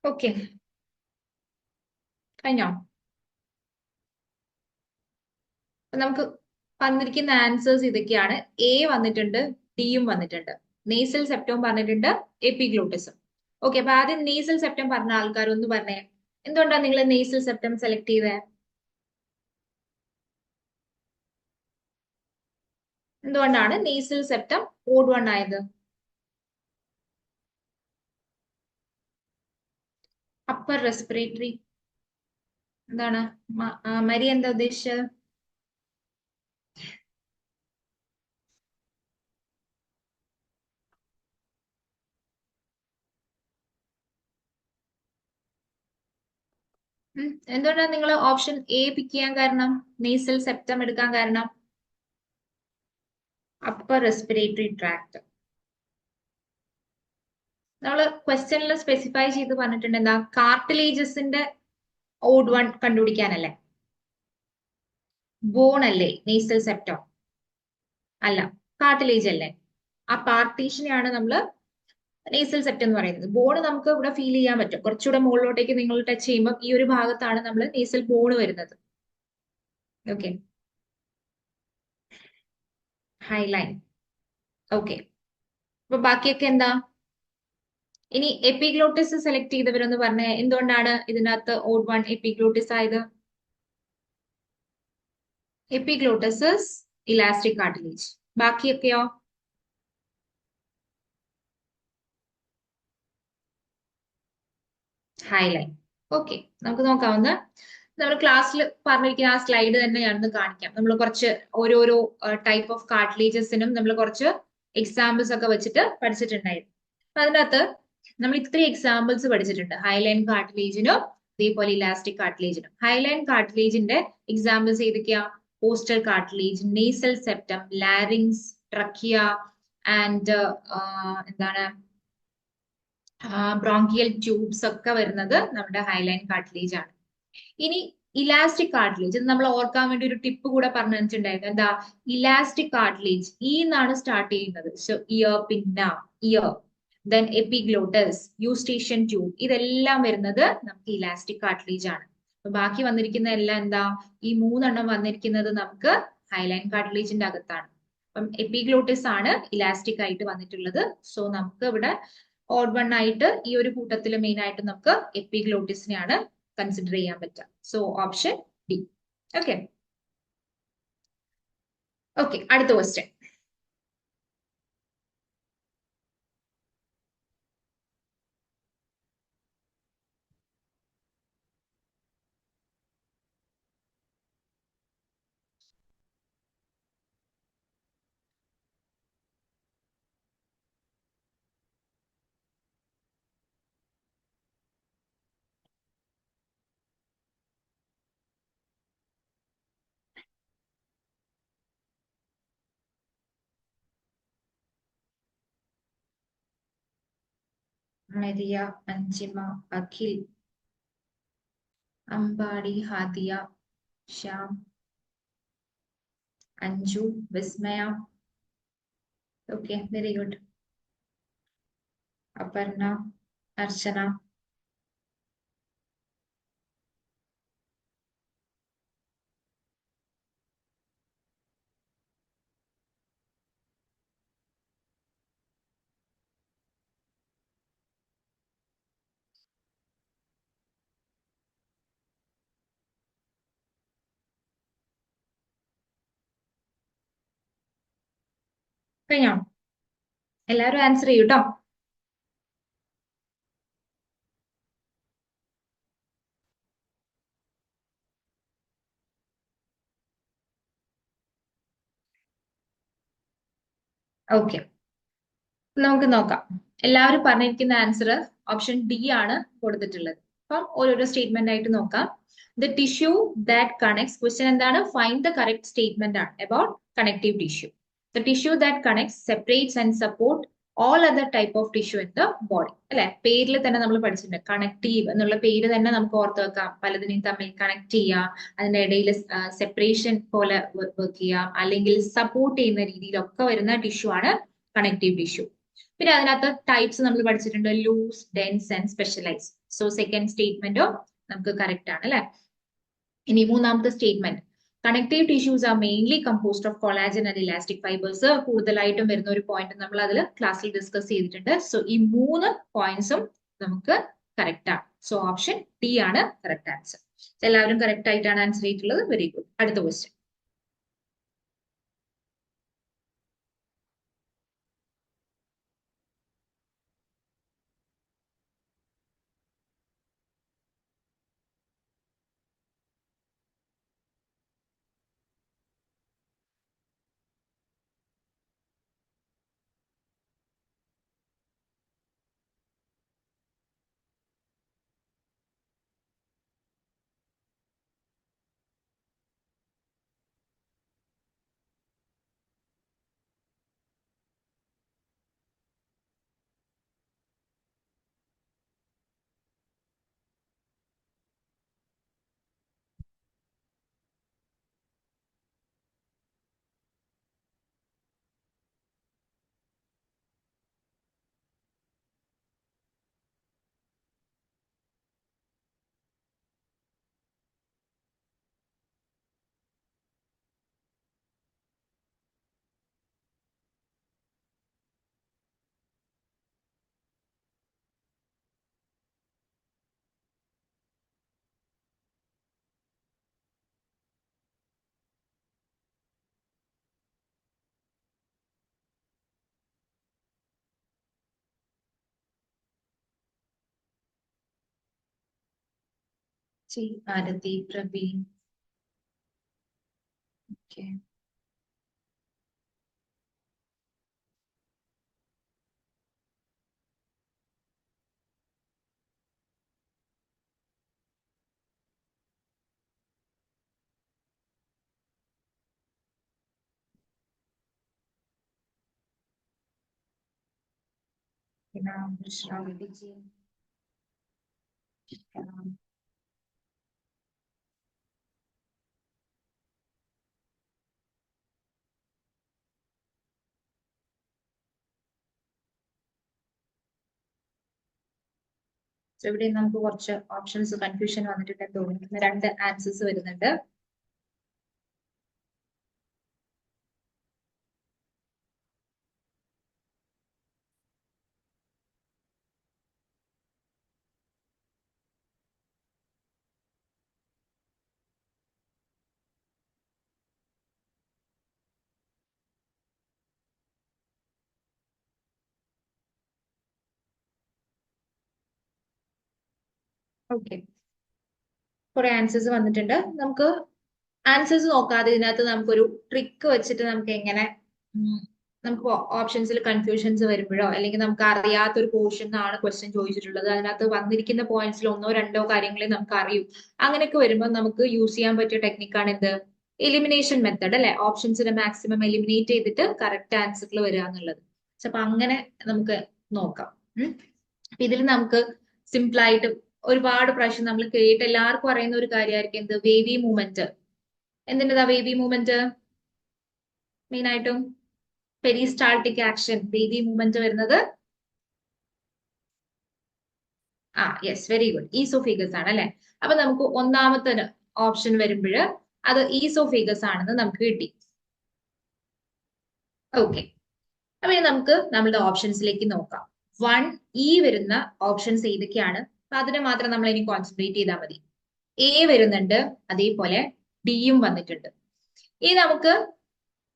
ഓക്കെ, കഴിഞ്ഞോ? നമുക്ക് വന്നിരിക്കുന്ന ആൻസേഴ്സ് ഇതൊക്കെയാണ്. എ വന്നിട്ടുണ്ട്, ഡിയും വന്നിട്ടുണ്ട്. നേസൽ സെപ്റ്റവും പറഞ്ഞിട്ടുണ്ട്, എപ്പിഗ്ലോട്ടിസും. ഓക്കെ, അപ്പൊ ആദ്യം നേസൽ സെപ്റ്റം പറഞ്ഞ ആൾക്കാർ ഒന്ന് പറഞ്ഞേ, എന്തുകൊണ്ടാണ് നിങ്ങൾ നേസൽ സെപ്റ്റം സെലക്ട് ചെയ്തത്? എന്തുകൊണ്ടാണ് നേസൽ സെപ്റ്റം ഓഡ് വൺ ആയത്? അപ്പർ റെസ്പിറേറ്ററി എന്താണ് മരി എന്താ ഉദ്ദേശിച്ചത്? എന്തുകൊണ്ടാണ് നിങ്ങൾ ഓപ്ഷൻ എ പിക്ക് ചെയ്യാൻ കാരണം, നേസൽ സെപ്റ്റം എടുക്കാൻ കാരണം? Upper respiratory tract. നമ്മൾ ക്വസ്റ്റ്യനിൽ സ്പെസിഫൈ ചെയ്ത് പറഞ്ഞിട്ടുണ്ട് എന്താ, കാർട്ടിലേജസിന്റെ ഓഡ് വൺ കണ്ടുപിടിക്കാനല്ലേ? ബോൺ അല്ലേ നേസൽ സെപ്റ്റം? അല്ല, കാർട്ടിലേജ് അല്ലേ? ആ പാർട്ടീഷനെയാണ് നമ്മൾ നേസൽ സെപ്റ്റം എന്ന് പറയുന്നത്. ബോൺ നമുക്ക് ഇവിടെ ഫീൽ ചെയ്യാൻ പറ്റും. കുറച്ചുകൂടെ മുകളിലോട്ടേക്ക് നിങ്ങൾ ടച്ച് ചെയ്യുമ്പോൾ ഈ ഒരു ഭാഗത്താണ് നമ്മൾ നേസൽ ബോൺ വരുന്നത്. Okay, Highline. ഓക്കെ, അപ്പൊ ബാക്കിയൊക്കെ എന്താ? ഇനി എപ്പിഗ്ലോട്ടിസ് സെലക്ട് ചെയ്തവരൊന്ന് പറഞ്ഞേ, എന്തുകൊണ്ടാണ് ഇതിനകത്ത് ഓഡ് വൺ എപ്പിഗ്ലോട്ടിസ് ആയത്? Epiglottis elastic cartilage. ബാക്കിയൊക്കെയോ? ഹൈലൈൻ. ഓക്കെ, നമുക്ക് നോക്കാവുന്ന നമ്മൾ ക്ലാസ്സിൽ പറഞ്ഞിരിക്കുന്ന ആ സ്ലൈഡ് തന്നെ ഞാനൊന്ന് കാണിക്കാം. നമ്മൾ കുറച്ച് ഓരോരോ ടൈപ്പ് ഓഫ് കാർട്ടിലേജസിനും നമ്മൾ കുറച്ച് എക്സാമ്പിൾസ് ഒക്കെ വെച്ചിട്ട് പഠിച്ചിട്ടുണ്ടായിരുന്നു. അപ്പൊ അതിനകത്ത് നമ്മൾ ഇത്രയും എക്സാമ്പിൾസ് പഠിച്ചിട്ടുണ്ട്, ഹൈലൈൻ കാർട്ടിലേജിനും അതേപോലെ ഇലാസ്റ്റിക് കാർട്ടിലേജിനും. ഹൈലൈൻ കാർട്ടിലേജിന്റെ എക്സാമ്പിൾസ് ഏതൊക്കെയാ? Postal cartilage, nasal septum, larynx, trachea and എന്താണ് ബ്രോങ്കിയൽ ട്യൂബ്സ് ഒക്കെ വരുന്നത് നമ്മുടെ ഹൈലൈൻ കാർട്ടിലേജ് ആണ്. ഇനി ഇലാസ്റ്റിക് കാർട്ടിലേജ്, ഇത് നമ്മൾ ഓർക്കാൻ വേണ്ടി ഒരു ടിപ്പ് കൂടെ പറഞ്ഞു തന്നിട്ടുണ്ടായിരുന്നു. എന്താ? ഇലാസ്റ്റിക് കാർട്ടിലേജ് ഇ എന്നാണ് സ്റ്റാർട്ട് ചെയ്യുന്നത്. സോ ഇയർ, പിന്ന ഇയർ, ദെൻ എപ്പിഗ്ലോട്ടസ്, യൂസ്റ്റേഷ്യൻ ട്യൂബ്, ഇതെല്ലാം വരുന്നത് നമുക്ക് ഇലാസ്റ്റിക് കാർട്ടിലേജ് ആണ്. അപ്പൊ ബാക്കി വന്നിരിക്കുന്ന എല്ലാം എന്താ? ഈ മൂന്നെണ്ണം വന്നിരിക്കുന്നത് നമുക്ക് ഹൈലൈൻ കാർട്ടിലേജിന്റെ അകത്താണ്. അപ്പം എപ്പിഗ്ലോട്ടിസ് ആണ് ഇലാസ്റ്റിക് ആയിട്ട് വന്നിട്ടുള്ളത്. സോ നമുക്ക് ഇവിടെ ഓഡ് വൺ ആയിട്ട് ഈ ഒരു കൂട്ടത്തിൽ മെയിൻ ആയിട്ട് നമുക്ക് എപ്പിഗ്ലോട്ടിസിനെയാണ് കൺസിഡർ ചെയ്യാൻ പറ്റുക. So option D. Okay, okay, അടുത്ത question. Maria, Anjima, Akhil, Ambadi, Hadiya, Shyam, Anju, Vismaya. Okay, very good. Aparna, Archana. കഴിഞ്ഞോ? എല്ലാവരും ആൻസർ ചെയ്യൂട്ടോ. ഓക്കെ, നമുക്ക് നോക്കാം. എല്ലാവരും പറഞ്ഞിരിക്കുന്ന ആൻസർ ഓപ്ഷൻ ഡി ആണ് കൊടുത്തിട്ടുള്ളത്. അപ്പം ഓരോരോ സ്റ്റേറ്റ്മെന്റ് ആയിട്ട് നോക്കാം. The tissue that connects, question എന്താണ്? ഫൈൻഡ് ദ കറക്റ്റ് സ്റ്റേറ്റ്മെന്റ് ആണ് about connective tissue. The tissue that connects, separates and support all other type of tissue in the body. അല്ലെ, പേരിൽ തന്നെ നമ്മൾ പഠിച്ചിട്ടുണ്ട്. കണക്റ്റീവ് എന്നുള്ള പേര് തന്നെ നമുക്ക് ഓർത്ത് വെക്കാം. പലതിനെയും തമ്മിൽ കണക്ട് ചെയ്യാം, അതിന്റെ ഇടയിൽ സെപ്പറേഷൻ പോലെ വർക്ക് ചെയ്യാം, അല്ലെങ്കിൽ സപ്പോർട്ട് ചെയ്യുന്ന രീതിയിലൊക്കെ വരുന്ന ടിഷ്യൂ ആണ് കണക്റ്റീവ് ടിഷ്യൂ. പിന്നെ അതിനകത്ത് ടൈപ്സ് നമ്മൾ പഠിച്ചിട്ടുണ്ട്, loose, dense and specialise. So second സ്റ്റേറ്റ്മെന്റോ നമുക്ക് കറക്റ്റ് ആണ് അല്ലെ. ഇനി മൂന്നാമത്തെ statement, connective tissues are mainly composed of collagen and elastic fibres. കൂടുതലായിട്ടും വരുന്ന ഒരു പോയിന്റ് നമ്മൾ അതിൽ ക്ലാസ്സിൽ ഡിസ്കസ് ചെയ്തിട്ടുണ്ട്. സോ ഈ മൂന്ന് പോയിന്റ്സും നമുക്ക് കറക്റ്റ് ആണ്. സോ ഓപ്ഷൻ ഡി ആണ് കറക്റ്റ് ആൻസർ. എല്ലാവരും കറക്റ്റ് ആയിട്ടാണ് ആൻസർ ചെയ്തിട്ടുള്ളത്. Very good. അടുത്ത question. Bharathi, Praveen. Okay, Shravaniji. So ഇവിടെ നമുക്ക് കുറച്ച് ഓപ്ഷൻസ് കൺഫ്യൂഷൻ വന്നിട്ടുണ്ടെന്ന് തോന്നുന്നു. രണ്ട് ആൻസേഴ്സ് വരുന്നുണ്ട്. ഓക്കെ, കുറെ ആൻസേഴ്സ് വന്നിട്ടുണ്ട്. നമുക്ക് ആൻസേഴ്സ് നോക്കാതെ ഇതിനകത്ത് നമുക്കൊരു ട്രിക്ക് വെച്ചിട്ട് നമുക്ക് എങ്ങനെ നമുക്ക് ഓപ്ഷൻസിൽ കൺഫ്യൂഷൻസ് വരുമ്പോഴോ അല്ലെങ്കിൽ നമുക്ക് അറിയാത്ത ഒരു പോർഷൻ ആണ് ക്വസ്റ്റ്യൻ ചോദിച്ചിട്ടുള്ളത്, അതിനകത്ത് വന്നിരിക്കുന്ന പോയിന്റ്സിൽ ഒന്നോ രണ്ടോ കാര്യങ്ങളെ നമുക്ക് അറിയൂ, അങ്ങനെയൊക്കെ വരുമ്പോൾ നമുക്ക് യൂസ് ചെയ്യാൻ പറ്റിയ ടെക്നിക്കാണ് എന്ത്? എലിമിനേഷൻ മെത്തഡ് അല്ലെ. ഓപ്ഷൻസിനെ മാക്സിമം എലിമിനേറ്റ് ചെയ്തിട്ട് കറക്റ്റ് ആൻസറിൽ വരിക എന്നുള്ളത്. അപ്പൊ അങ്ങനെ നമുക്ക് നോക്കാം. ഇതിൽ നമുക്ക് സിമ്പിൾ ആയിട്ട് ഒരുപാട് പ്രാവശ്യം നമ്മൾ കേട്ട് എല്ലാവർക്കും അറിയുന്ന ഒരു കാര്യമായിരിക്കും എന്ത്? വേവി മൂവ്മെന്റ്. എന്തിൻ്റെതാ വേവി മൂവ്മെന്റ്? മെയിൻ ആയിട്ടും പെരിസ്റ്റാൾട്ടിക് ആക്ഷൻ, വേവി മൂവ്മെന്റ് വരുന്നത്. Yes, very good. ഈസോഫേഗസ് ആണ് അല്ലെ. അപ്പൊ നമുക്ക് ഒന്നാമത്തെ ഓപ്ഷൻ വരുമ്പോൾ അത് ഈസോഫേഗസ് ആണെന്ന് നമുക്ക് കിട്ടി. ഓക്കെ, അപ്പൊ ഇനി നമുക്ക് നമ്മളുടെ ഓപ്ഷൻസിലേക്ക് നോക്കാം. 1E വരുന്ന ഓപ്ഷൻസ് ഏതൊക്കെയാണ്? അപ്പൊ അതിനെ മാത്രം നമ്മൾ ഇനി കോൺസെൻട്രേറ്റ് ചെയ്താൽ മതി. എ വരുന്നുണ്ട്, അതേപോലെ ഡിയും വന്നിട്ടുണ്ട്. ഇനി നമുക്ക്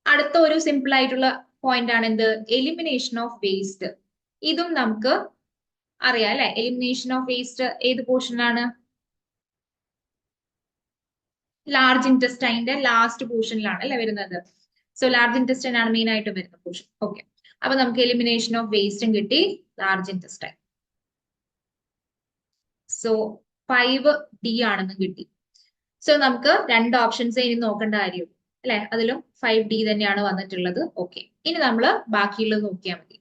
അടുത്ത ഒരു സിമ്പിൾ ആയിട്ടുള്ള പോയിന്റ് ആണ് എന്ത്? Elimination of waste. ഇതും നമുക്ക് അറിയാം അല്ലെ. എലിമിനേഷൻ ഓഫ് വേസ്റ്റ് ഏത് പോർഷനിലാണ്? ലാർജ് ഇൻറ്റസ്റ്റൈന്റെ ലാസ്റ്റ് പോർഷനിലാണ് അല്ലെ വരുന്നത്. സോ ലാർജ് ഇൻറ്റസ്റ്റൈൻ ആണ് മെയിൻ ആയിട്ട് വരുന്ന പോർഷൻ. ഓക്കെ, അപ്പൊ നമുക്ക് എലിമിനേഷൻ ഓഫ് വേസ്റ്റും കിട്ടി, ലാർജ് ഇൻറ്റസ്റ്റൈൻ. സോ 5D ആണെന്ന് കിട്ടി. സോ നമുക്ക് രണ്ട് ഓപ്ഷൻസ് ഇനി നോക്കേണ്ട കാര്യം അല്ലെ, അതിലും 5D തന്നെയാണ് വന്നിട്ടുള്ളത്. ഓക്കെ, ഇനി നമ്മൾ ബാക്കിയുള്ളത് നോക്കിയാൽ മതി.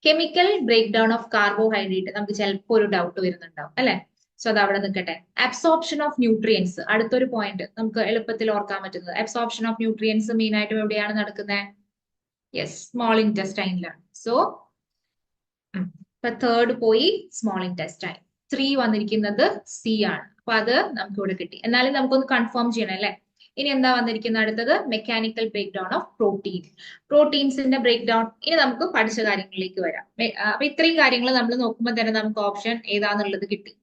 Chemical break down of carbohydrate, നമുക്ക് ചിലപ്പോൾ ഒരു ഡൗട്ട് വരുന്നുണ്ടാവും അല്ലെ. സോ അത് അവിടെ നിൽക്കട്ടെ. അബ്സോർപ്ഷൻ ഓഫ് ന്യൂട്രിയൻസ്, അടുത്തൊരു പോയിന്റ് നമുക്ക് എളുപ്പത്തിൽ ഓർക്കാൻ പറ്റുന്നത്. അബ്സോർപ്ഷൻ ഓഫ് ന്യൂട്രിയൻസ് മെയിൻ ആയിട്ടും എവിടെയാണ് നടക്കുന്നത്? യെസ്, സ്മോൾ ഇൻറ്റസ്റ്റൈനിലാണ്. സോ ഇപ്പൊ തേർഡ് പോയി സ്മോൾ ഇൻറ്റസ്റ്റൈൻ. 3 വന്നിരിക്കുന്നത് സി ആണ്. അപ്പൊ അത് നമുക്ക് ഇവിടെ കിട്ടി. എന്നാലും നമുക്കൊന്ന് കൺഫേം ചെയ്യണം അല്ലെ. ഇനി എന്താ വന്നിരിക്കുന്നത് അടുത്തത്? Mechanical break down of protein. പ്രോട്ടീൻസിന്റെ ബ്രേക്ക് ഡൗൺ. ഇനി നമുക്ക് പഠിച്ച കാര്യങ്ങളിലേക്ക് വരാം. അപ്പൊ ഇത്രയും കാര്യങ്ങൾ നമ്മൾ നോക്കുമ്പോൾ തന്നെ നമുക്ക് ഓപ്ഷൻ ഏതാന്നുള്ളത് കിട്ടി.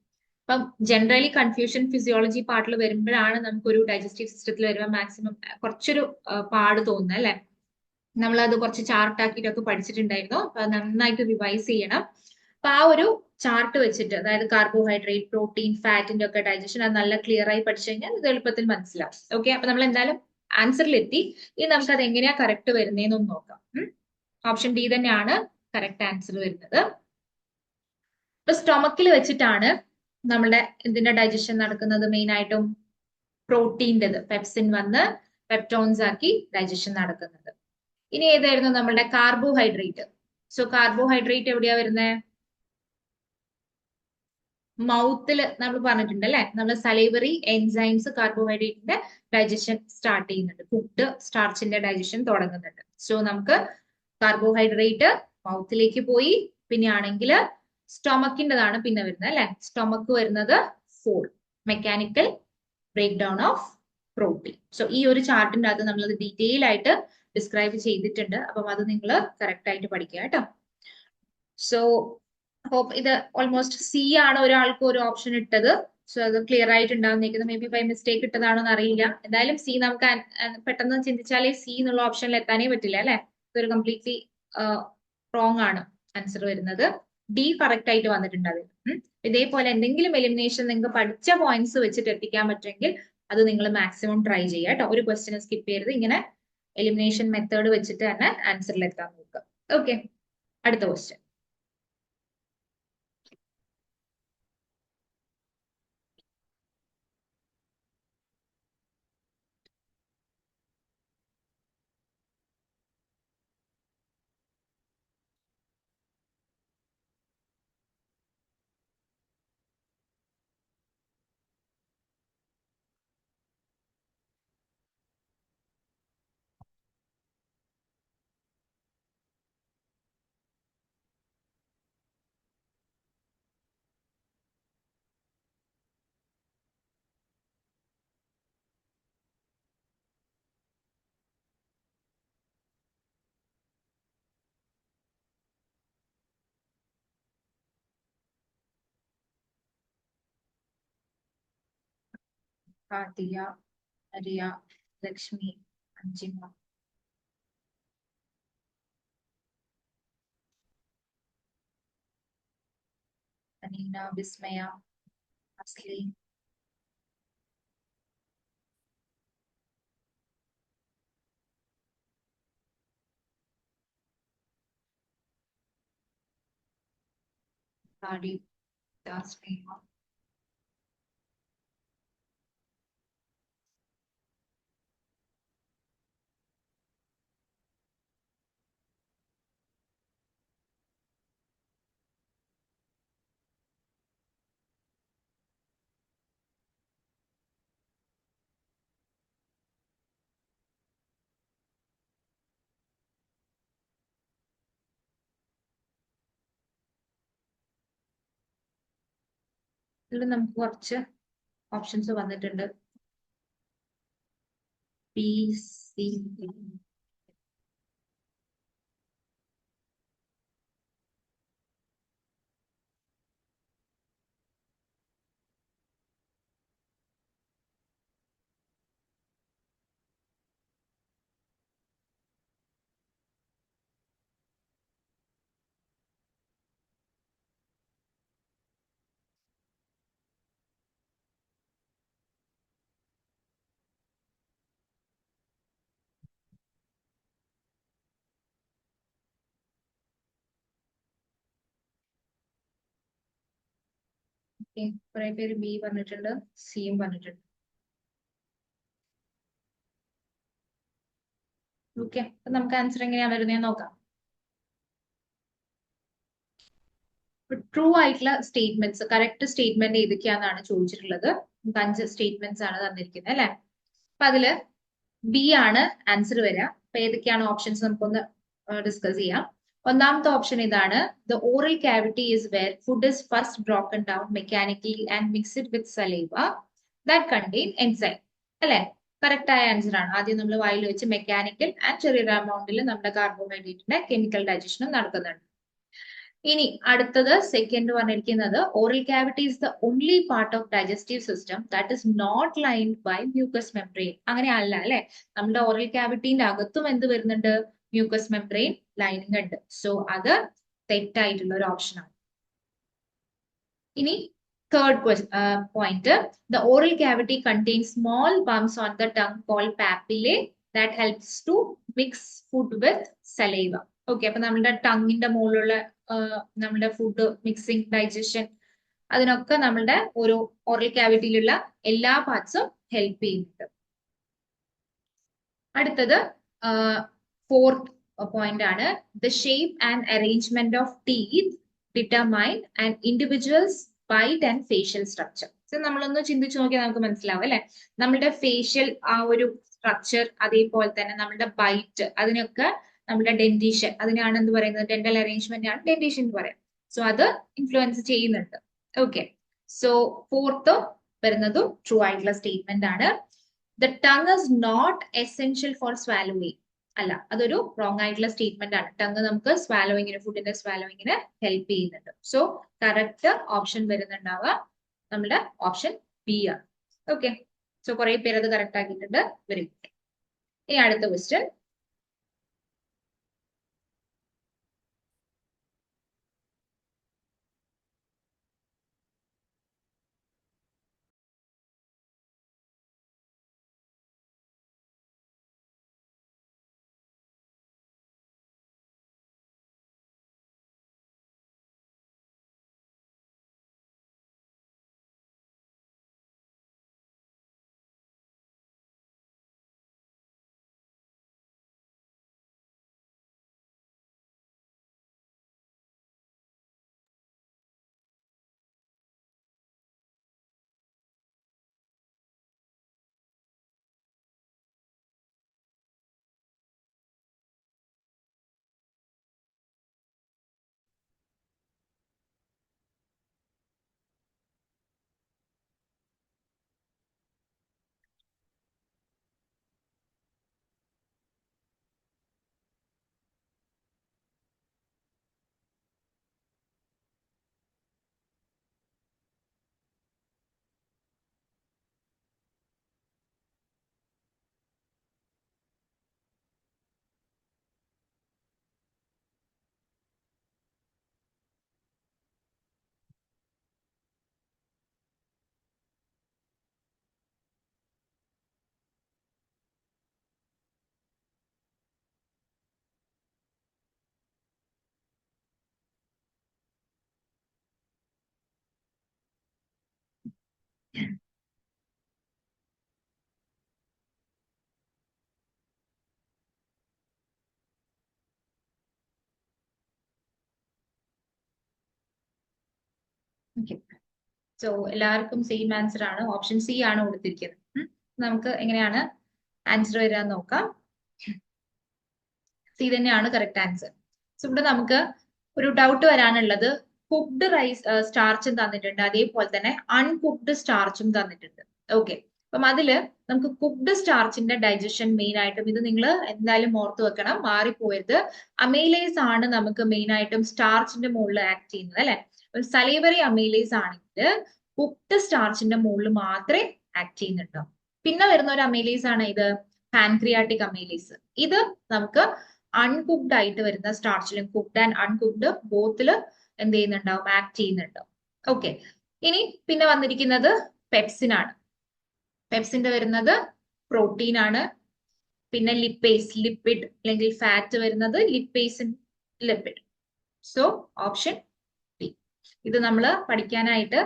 അപ്പം ജനറലി കൺഫ്യൂഷൻ ഫിസിയോളജി പാർട്ടിൽ വരുമ്പോഴാണ് നമുക്കൊരു ഡൈജസ്റ്റീവ് സിസ്റ്റത്തിൽ വരുമ്പോൾ മാക്സിമം കുറച്ചൊരു പാട് തോന്നുന്നത് അല്ലെ. നമ്മളത് കുറച്ച് ചാർട്ട് ആക്കിയിട്ടൊക്കെ പഠിച്ചിട്ടുണ്ടായിരുന്നു. അപ്പൊ അത് നന്നായിട്ട് റിവൈസ് ചെയ്യണം. അപ്പൊ ആ ഒരു ചാർട്ട് വെച്ചിട്ട്, അതായത് കാർബോഹൈഡ്രേറ്റ്, പ്രോട്ടീൻ, ഫാറ്റിന്റെ ഒക്കെ ഡൈജഷൻ അത് നല്ല ക്ലിയർ ആയി പഠിച്ചു കഴിഞ്ഞാൽ ഇത് എളുപ്പത്തിൽ മനസ്സിലാവും. ഓക്കെ, അപ്പൊ നമ്മൾ എന്തായാലും ആൻസറിലെത്തി. ഇനി നമുക്ക് അത് എങ്ങനെയാ കറക്റ്റ് വരുന്നതെന്നൊന്ന് നോക്കാം. ഓപ്ഷൻ ഡി തന്നെയാണ് കറക്റ്റ് ആൻസർ വരുന്നത്. ഇപ്പൊ സ്റ്റൊമക്കിൽ വെച്ചിട്ടാണ് നമ്മുടെ ഇതിന്റെ ഡൈജഷൻ നടക്കുന്നത്. മെയിൻ ആയിട്ടും പ്രോട്ടീൻ്റെത് പെപ്സിൻ വന്ന് പെപ്റ്റോൺസ് ആക്കി ഡൈജഷൻ നടക്കുന്നത്. ഇനി ഏതായിരുന്നു നമ്മളുടെ കാർബോഹൈഡ്രേറ്റ്? സോ കാർബോഹൈഡ്രേറ്റ് എവിടെയാ വരുന്നത്? മൗത്തിൽ നമ്മൾ പറഞ്ഞിട്ടുണ്ട് അല്ലെ. നമ്മൾ സലൈവറി എൻസൈംസ് കാർബോഹൈഡ്രേറ്റിന്റെ ഡൈജഷൻ സ്റ്റാർട്ട് ചെയ്യുന്നുണ്ട്. കുക്ക്ഡ് സ്റ്റാർച്ചിന്റെ ഡൈജഷൻ തുടങ്ങുന്നുണ്ട്. സോ നമുക്ക് കാർബോഹൈഡ്രേറ്റ് മൗത്തിലേക്ക് പോയി. പിന്നെ ആണെങ്കിൽ സ്റ്റൊമക്കിൻ്റെതാണ് പിന്നെ വരുന്നത് അല്ലെ. സ്റ്റൊമക്ക് വരുന്നത് 4, mechanical break down of protein. So ഈ ഒരു ചാർട്ടിന്റെ അകത്ത് നമ്മളത് ഡീറ്റെയിൽ ആയിട്ട് ഡിസ്ക്രൈബ് ചെയ്തിട്ടുണ്ട്. അപ്പം അത് നിങ്ങൾ കറക്റ്റ് ആയിട്ട് പഠിക്കുക കേട്ടോ. സോ ഹോപ്പ് ഇത് ഓൾമോസ്റ്റ് സി ആണ് ഒരാൾക്ക് ഒരു ഓപ്ഷൻ ഇട്ടത്. സോ അത് ക്ലിയർ ആയിട്ട് ഉണ്ടാവുന്നേക്കുന്നത്. മേ ബി ബൈ മിസ്റ്റേക്ക് ഇട്ടതാണോ എന്ന് അറിയില്ല. എന്തായാലും സി നമുക്ക് പെട്ടെന്ന് ചിന്തിച്ചാലേ സി എന്നുള്ള ഓപ്ഷനിൽ എത്താനേ പറ്റില്ല അല്ലെ. ഇതൊരു കംപ്ലീറ്റ്ലി റോങ് ആണ് ആൻസർ വരുന്നത്. ഡി കറക്റ്റ് ആയിട്ട് വന്നിട്ടുണ്ട് അതിൽ. ഇതേപോലെ എന്തെങ്കിലും എലിമിനേഷൻ നിങ്ങൾക്ക് പഠിച്ച പോയിന്റ്സ് വെച്ചിട്ട് എത്തിക്കാൻ പറ്റുമെങ്കിൽ അത് നിങ്ങൾ മാക്സിമം ട്രൈ ചെയ്യുക കേട്ടോ. ഒരു ക്വസ്റ്റിനെ സ്കിപ്പ് ചെയ്യരുത്. ഇങ്ങനെ എലിമിനേഷൻ മെത്തേഡ് വെച്ചിട്ട് തന്നെ ആൻസറിൽ എത്താൻ നോക്കുക. ഓക്കെ, അടുത്ത ക്വസ്റ്റ്യൻ. കാർത്തിക, അരിയ, ലക്ഷ്മി, അഞ്ചിമ, അനീന, വിസ്മയ, അസ്ലി, താടി, സ്നേഹ, ഇതിൽ നമുക്ക് കുറച്ച് ഓപ്ഷൻസ് വന്നിട്ടുണ്ട്. പി, സി, കുറെ പേര് ബി പറഞ്ഞിട്ടുണ്ട്, സിയും പറഞ്ഞിട്ടുണ്ട്. ഓക്കെ, അപ്പൊ നമുക്ക് ആൻസർ എങ്ങനെയാ വരുന്നത് നോക്കാം. ട്രൂ ആയിട്ടുള്ള സ്റ്റേറ്റ്മെന്റ്സ്, കറക്റ്റ് സ്റ്റേറ്റ്മെന്റ് ഏതൊക്കെയാണെന്നാണ് ചോദിച്ചിട്ടുള്ളത്. നമുക്ക് 5 സ്റ്റേറ്റ്മെന്റ്സ് ആണ് തന്നിരിക്കുന്നത് അല്ലെ. അപ്പൊ അതില് ബി ആണ് ആൻസർ വരിക. അപ്പൊ ഏതൊക്കെയാണ് ഓപ്ഷൻസ് നമുക്കൊന്ന് ഡിസ്കസ് ചെയ്യാം. ഒന്നാമത്തെ ഓപ്ഷൻ ഇതാണ്, the oral cavity is where food is first broken down mechanically and mixed with saliva that contain enzyme അല്ലെ. കറക്റ്റ് ആയ ആൻസർ ആണ്. ആദ്യം നമ്മൾ വായിൽ വെച്ച് മെക്കാനിക്കൽ ആൻഡ് ചെറിയൊരു എമൗണ്ടിൽ നമ്മുടെ കാർബോഹൈഡ്രേറ്റിന്റെ കെമിക്കൽ ഡൈജഷനും നടക്കുന്നുണ്ട്. ഇനി അടുത്തത് സെക്കൻഡ് പറഞ്ഞിരിക്കുന്നത്, oral cavity is the only part of digestive system that is not lined by mucus membrane. അങ്ങനെ അല്ല അല്ലെ, നമ്മുടെ ഓറൽ ക്യാവിറ്റിന്റെ അകത്തും എന്ത് വരുന്നുണ്ട്, മ്യൂക്കസ് മെംബ്രെയിൻ ലൈനിങ് ഉണ്ട്. സോ അത് തെറ്റായിട്ടുള്ള ഒരു ഓപ്ഷനാണ്. ഇനി third point, the oral cavity contains small bumps on the tongue called papillae that helps to mix food with saliva. Okay, അപ്പൊ നമ്മുടെ ടങ്ങിന്റെ മുകളിലുള്ള നമ്മുടെ ഫുഡ് മിക്സിംഗ് ഡൈജഷൻ അതിനൊക്കെ നമ്മളുടെ ഓരോ ഓറൽ ക്യാവിറ്റിയിലുള്ള എല്ലാ പാർട്സും ഹെൽപ്പ് ചെയ്യുന്നുണ്ട്. അടുത്തത് ഫോർത്ത് പോയിന്റ് ആണ്, the shape and arrangement of teeth determine and individuals bite and facial structure. നമ്മളൊന്ന് ചിന്തിച്ചു നോക്കിയാൽ നമുക്ക് മനസ്സിലാവും അല്ലെ, നമ്മുടെ ഫേഷ്യൽ ആ ഒരു സ്ട്രക്ചർ, അതേപോലെ തന്നെ നമ്മുടെ ബൈറ്റ്, അതിനൊക്കെ നമ്മുടെ ഡെന്റീഷൻ, അതിനാണ് എന്ത് പറയുന്നത്, ഡെന്റൽ അറേഞ്ച്മെന്റ് ആണ് ഡെന്റീഷൻ എന്ന് പറയാം. സോ അത് ഇൻഫ്ലുവൻസ് ചെയ്യുന്നുണ്ട്. ഓക്കെ, സോ ഫോർത്ത് വരുന്നതും ട്രൂ ആയിട്ടുള്ള സ്റ്റേറ്റ്മെന്റ് ആണ്. The tongue is not essential for swallowing. അല്ല, അതൊരു റോങ് ആയിട്ടുള്ള സ്റ്റേറ്റ്മെന്റ് ആണ്. ടങ് നമുക്ക് സ്വാലോയിങ്ങിന്, ഫുഡിന്റെ സ്വാലോയിങ്ങിന് ഹെൽപ്പ് ചെയ്യുന്നുണ്ട്. സോ കറക്റ്റ് ഓപ്ഷൻ വരുന്നുണ്ടാവുക നമ്മുടെ ഓപ്ഷൻ ബി ആണ്. ഓക്കെ, സോ കുറെ പേര് അത് കറക്റ്റ് ആക്കിയിട്ടുണ്ട്. Very good. ഇനി അടുത്ത ക്വസ്റ്റ്യൻ, സോ എല്ലാവർക്കും സെയിം ആൻസർ ആണ്, ഓപ്ഷൻ സി ആണ് കൊടുത്തിരിക്കുന്നത്. നമുക്ക് എങ്ങനെയാണ് ആൻസർ വരാൻ നോക്കാം. സി തന്നെയാണ് കറക്റ്റ് ആൻസർ. സോ ഇവിടെ നമുക്ക് ഒരു ഡൗട്ട് വരാനുള്ളത്, കുക്ക്ഡ് റൈസ് സ്റ്റാർച്ചും തന്നിട്ടുണ്ട്, അതേപോലെ തന്നെ അൺകുക്ക്ഡ് സ്റ്റാർച്ചും തന്നിട്ടുണ്ട്. ഓക്കെ, അപ്പം അതില് നമുക്ക് കുക്ക്ഡ് സ്റ്റാർച്ചിന്റെ ഡൈജഷൻ മെയിൻ ആയിട്ടും, ഇത് നിങ്ങൾ എന്തായാലും ഓർത്ത് വെക്കണം, മാറിപ്പോയത്, അമൈലേസ് ആണ് നമുക്ക് മെയിൻ ആയിട്ടും സ്റ്റാർച്ചിന്റെ മുകളിൽ ആക്ട് ചെയ്യുന്നത് അല്ലെ. സലൈവറി അമൈലേസ് ആണെങ്കിൽ കുക്ക്ഡ് സ്റ്റാർച്ചിന്റെ മുകളിൽ മാത്രമേ ആക്ട് ചെയ്യുന്നുണ്ടോ. പിന്നെ വരുന്ന ഒരു അമൈലേസ് ആണ് ഇത് പാൻക്രിയാറ്റിക് അമൈലേസ്. ഇത് നമുക്ക് അൺകുക്ക്ഡ് ആയിട്ട് വരുന്ന സ്റ്റാർച്ചിലും, കുക്ക്ഡ് ആൻഡ് അൺകുക്ക്ഡ് ബോത്തില് എന്ത് ചെയ്യുന്നുണ്ടാവും, ആക്ട് ചെയ്യുന്നുണ്ടാവും. ഓക്കെ, ഇനി പിന്നെ വന്നിരിക്കുന്നത് പെപ്സിൻ ആണ്. പെപ്സിന്റെ വരുന്നത് പ്രോട്ടീൻ ആണ്. പിന്നെ ലിപ്പേസ്, ലിപ്പിഡ് അല്ലെങ്കിൽ ഫാറ്റ് വരുന്നത് ലിപ്പേസിൻ, ലിപ്പിഡ്. So option D. ഇത് നമ്മൾ പഠിക്കാനായിട്ട്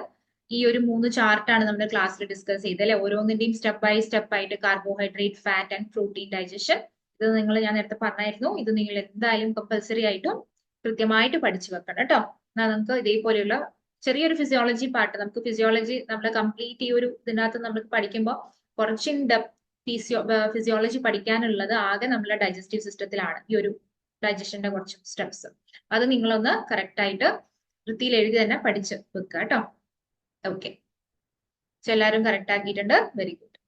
ഈ ഒരു 3 ചാർട്ടാണ് നമ്മുടെ ക്ലാസ്സിൽ ഡിസ്കസ് ചെയ്തത് അല്ലെ. ഓരോന്നിന്റെയും സ്റ്റെപ്പ് ബൈ സ്റ്റെപ്പ് ആയിട്ട് carbohydrate, fat and protein digestion. ഇത് ഞാൻ നേരത്തെ പറഞ്ഞായിരുന്നു. ഇത് നിങ്ങൾ എന്തായാലും കമ്പൽസറി ആയിട്ടും കൃത്യമായിട്ട് പഠിച്ചു വെക്കണം കേട്ടോ. എന്നാൽ നമുക്ക് ഇതേപോലെയുള്ള ചെറിയൊരു ഫിസിയോളജി പാർട്ട്, നമുക്ക് ഫിസിയോളജി നമ്മുടെ കംപ്ലീറ്റ് ഈ ഒരു ഇതിനകത്ത് നമ്മൾ പഠിക്കുമ്പോൾ കുറച്ച് ഇൻ ഡെപ്ത് ഫിസിയോളജി പഠിക്കാനുള്ളത് ആകെ നമ്മുടെ ഡൈജസ്റ്റീവ് സിസ്റ്റത്തിലാണ്. ഈ ഒരു ഡൈജഷന്റെ കുറച്ച് സ്റ്റെപ്സ് അത് നിങ്ങളൊന്ന് കറക്റ്റ് ആയിട്ട് വൃത്തിയിൽ എഴുതി തന്നെ പഠിച്ച് വെക്കുക കേട്ടോ. ഓക്കെ, എല്ലാവരും കറക്റ്റ് ആക്കിയിട്ടുണ്ട്. Very good.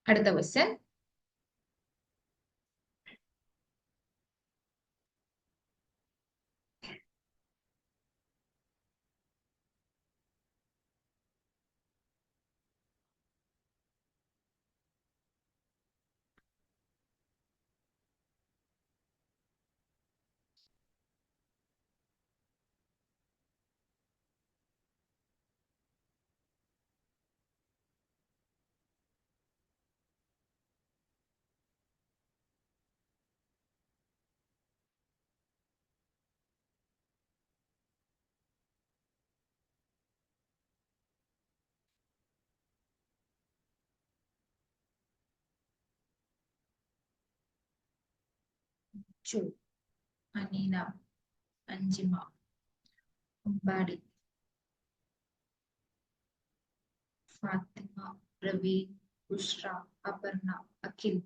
അടുത്ത ക്വസ്റ്റ്യൻ. അനീന, അഞ്ജിമ, ഉമ്പാടി, ഫാത്തിമ, പ്രവീൺ, ഉഷ്ര, അപർണ, അഖിൽ,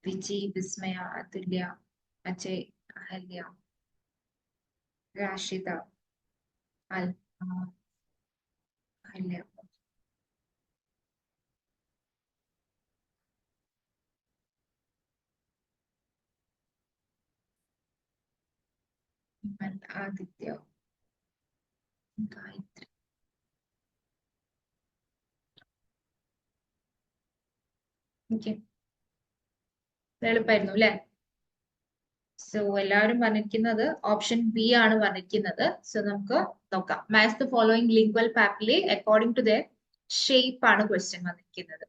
വിജി, വിസ്മയ, അതുല്യ, അജയ്, അഹല്യ, രാഷിദ, അഹല്യ, ആദിത്യ, ഗായത്രി. ഓക്കെ, എളുപ്പമായിരുന്നു അല്ലെ. സോ എല്ലാവരും പറഞ്ഞിരിക്കുന്നത് ഓപ്ഷൻ ബി ആണ് പറഞ്ഞിരിക്കുന്നത്. സോ നമുക്ക് നോക്കാം. Match the following lingual papillae according to the shape ആണ് ക്വസ്റ്റ്യൻ വന്നിരിക്കുന്നത്.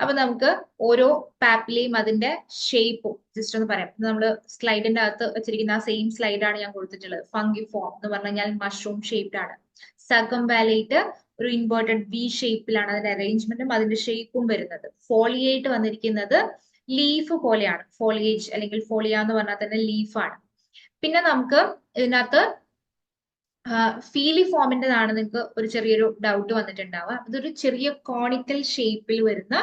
അപ്പൊ നമുക്ക് ഓരോ പാപ്പിലെയും അതിന്റെ ഷേപ്പും ജസ്റ്റ് ഒന്ന് പറയാം. നമ്മള് സ്ലൈഡിന്റെ അകത്ത് വെച്ചിരിക്കുന്ന ആ സെയിം സ്ലൈഡാണ് ഞാൻ കൊടുത്തിട്ടുള്ളത്. ഫംഗി ഫോം എന്ന് പറഞ്ഞു കഴിഞ്ഞാൽ മഷ്റൂം ഷേപ്ഡ് ആണ്. സർക്കംവാലേറ്റ് ഒരു ഇൻവേർട്ടഡ് വി ഷേപ്പിലാണ് അതിന്റെ അറേഞ്ച്മെന്റും അതിന്റെ ഷേപ്പും വരുന്നത്. ഫോളിയേറ്റ് വന്നിരിക്കുന്നത് ലീഫ് പോലെയാണ്. ഫോളിയേജ് അല്ലെങ്കിൽ ഫോളിയ എന്ന് പറഞ്ഞാൽ തന്നെ ലീഫാണ്. പിന്നെ നമുക്ക് ഇതിനകത്ത് ഫീലി ഫോമിന്റെതാണ് നിങ്ങൾക്ക് ഒരു ചെറിയൊരു ഡൗട്ട് വന്നിട്ടുണ്ടാവുക. അതൊരു ചെറിയ കോണിക്കൽ ഷേപ്പിൽ വരുന്ന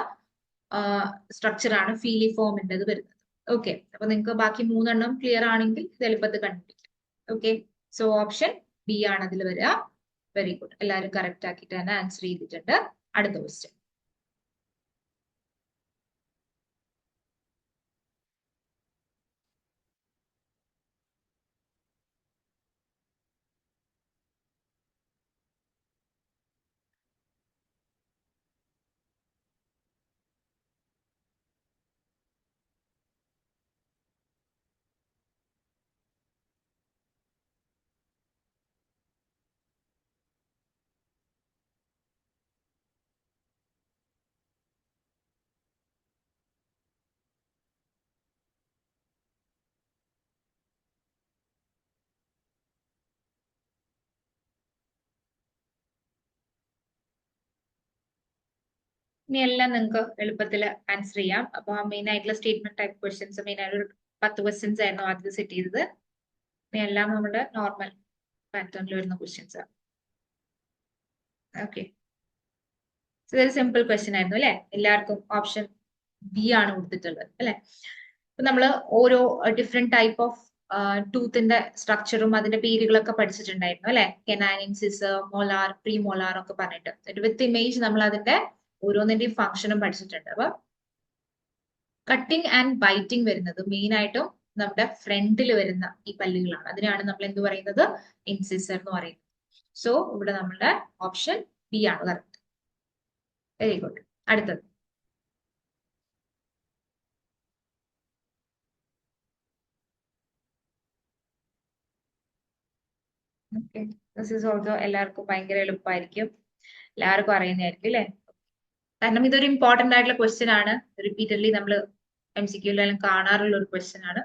സ്ട്രക്ചർ ആണ് ഫീലി ഫോമിൻ്റെത് വരുന്നത്. ഓക്കെ, അപ്പൊ നിങ്ങൾക്ക് ബാക്കി 3 ക്ലിയർ ആണെങ്കിൽ ഇത് എളുപ്പത്തിൽ കണ്ടുപിടിക്കാം. ഓക്കെ, സോ ഓപ്ഷൻ ബി ആണ് അതിൽ വരിക. വെരി ഗുഡ്, എല്ലാവരും കറക്റ്റ് ആക്കിയിട്ട് തന്നെ ആൻസർ ചെയ്തിട്ടുണ്ട്. അടുത്ത ക്വസ്റ്റ്യൻ. ഇനി എല്ലാം നിങ്ങൾക്ക് എളുപ്പത്തിൽ ആൻസർ ചെയ്യാം. അപ്പൊ മെയിൻ ആയിട്ടുള്ള സ്റ്റേറ്റ്മെന്റ് ടൈപ്പ് ക്വസ്റ്റ്യൻസ് മെയിൻ ആയിട്ട് ഒരു 10 ക്വസ്റ്റ്യൻസ് ആയിരുന്നു ആദ്യം സെറ്റ് ചെയ്തത്. ഇനി എല്ലാം നമ്മുടെ നോർമൽ പാറ്റേണിൽ വരുന്ന ക്വസ്റ്റ്യൻസ് ആണ്. ഓക്കെ, ഇതൊരു സിമ്പിൾ ക്വസ്റ്റ്യൻ ആയിരുന്നു അല്ലെ. എല്ലാവർക്കും ഓപ്ഷൻ ബി ആണ് കൊടുത്തിട്ടുള്ളത് അല്ലെ. അപ്പൊ നമ്മള് ഓരോ ഡിഫറെന്റ് ടൈപ്പ് ഓഫ് ടൂത്തിന്റെ സ്ട്രക്ചറും അതിന്റെ പേരുകളൊക്കെ പഠിച്ചിട്ടുണ്ടായിരുന്നു അല്ലെ. കെനൈൻ, ഇൻസിസർ, മോലാർ, പ്രീ മോലാർ ഒക്കെ പറഞ്ഞിട്ട് വിത്ത് ഇമേജ് നമ്മൾ അതിന്റെ ഓരോന്നിന്റെയും ഫംഗ്ഷനും പഠിച്ചിട്ടുണ്ട്. അപ്പൊ കട്ടിങ് ആൻഡ് ബൈറ്റിംഗ് വരുന്നത് മെയിൻ ആയിട്ടും നമ്മുടെ ഫ്രണ്ടിൽ വരുന്ന ഈ പല്ലുകളാണ്. അതിനാണ് നമ്മൾ എന്ത് പറയുന്നത്, ഇൻസിസർ എന്ന് പറയുന്നത്. സോ ഇവിടെ നമ്മളുടെ ഓപ്ഷൻ ബി ആണ് കറക്റ്റ്. Very good. അടുത്തത്. ദിസ് ഈസ് ഓൾസോ എല്ലാവർക്കും ഭയങ്കര എളുപ്പമായിരിക്കും, എല്ലാവർക്കും അറിയുന്നതായിരിക്കും അല്ലെ. കാരണം ഇതൊരു ഇമ്പോർട്ടന്റ് ആയിട്ടുള്ള ക്വസ്റ്റ്യൻ ആണ്. റിപ്പീറ്റഡ്ലി നമ്മൾ MCQയിലെല്ലാം കാണാറുള്ള ഒരു ക്വസ്റ്റ്യൻ ആണ്.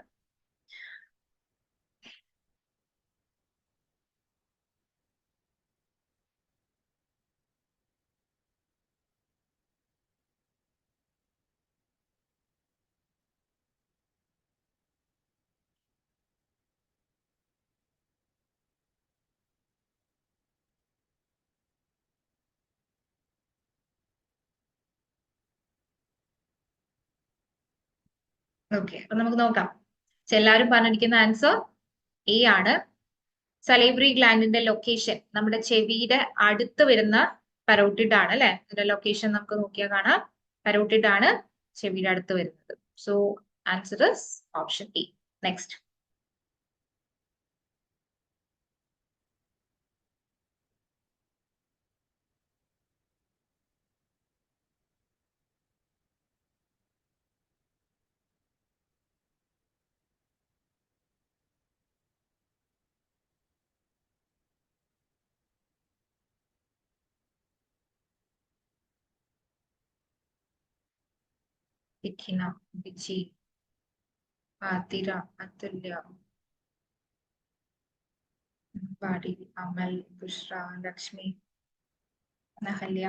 ഓക്കെ, അപ്പൊ നമുക്ക് നോക്കാം. എല്ലാവരും പറഞ്ഞിരിക്കുന്ന ആൻസർ എ ആണ്. സലൈവറി ഗ്ലാൻഡിന്റെ ലൊക്കേഷൻ നമ്മുടെ ചെവിയുടെ അടുത്ത് വരുന്ന പരോട്ടിഡ് ആണ് അല്ലെ. ഇതിന്റെ ലൊക്കേഷൻ നമുക്ക് നോക്കിയാൽ കാണാം, പരോട്ടിഡ് ആണ് ചെവിയുടെ അടുത്ത് വരുന്നത്. So answer is option A. Next. Ikhina, Viji, Athira, Athulya, വാടി, അമൽ, ബുഷ്ര, ലക്ഷ്മി, നഹല്യ.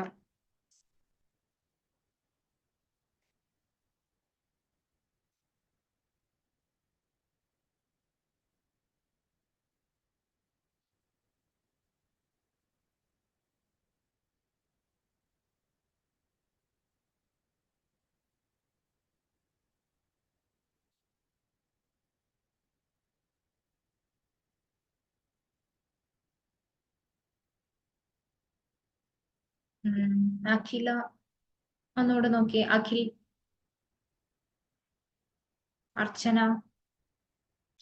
അഖില, ഒന്നുകൂടെ നോക്കിയേ. അഖിൽ, അർച്ചന.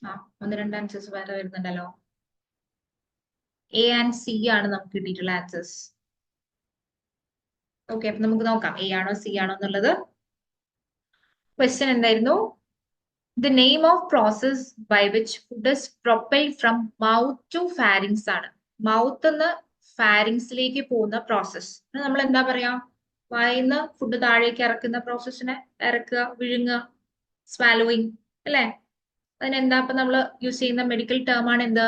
ആ, ഒന്ന് രണ്ട് ആൻസേഴ്സ് വേറെ വരുന്നുണ്ടല്ലോ. എ ആൻഡ് സി ആണ് നമുക്ക് കിട്ടിയിട്ടുള്ള ആൻസേഴ്സ്. ഓക്കെ, അപ്പൊ നമുക്ക് നോക്കാം എ ആണോ സി ആണോ എന്നുള്ളത്. ക്വസ്റ്റ്യൻ എന്തായിരുന്നു? The name of process by which food is propelled from mouth to pharynx ആണ്. മൗത്ത് നിന്ന് ഫാരിങ്സിലേക്ക് പോകുന്ന പ്രോസസ് നമ്മൾ എന്താ പറയാ? വായിന്ന് ഫുഡ് താഴേക്ക് ഇറക്കുന്ന പ്രോസസ്സിനെ ഇറക്കുക, വിഴുങ്ങുക, സ്വാലോയിങ് അല്ലെ. അതിനെന്താ ഇപ്പൊ നമ്മൾ യൂസ് ചെയ്യുന്ന മെഡിക്കൽ ടേം ആണ് എന്ത്?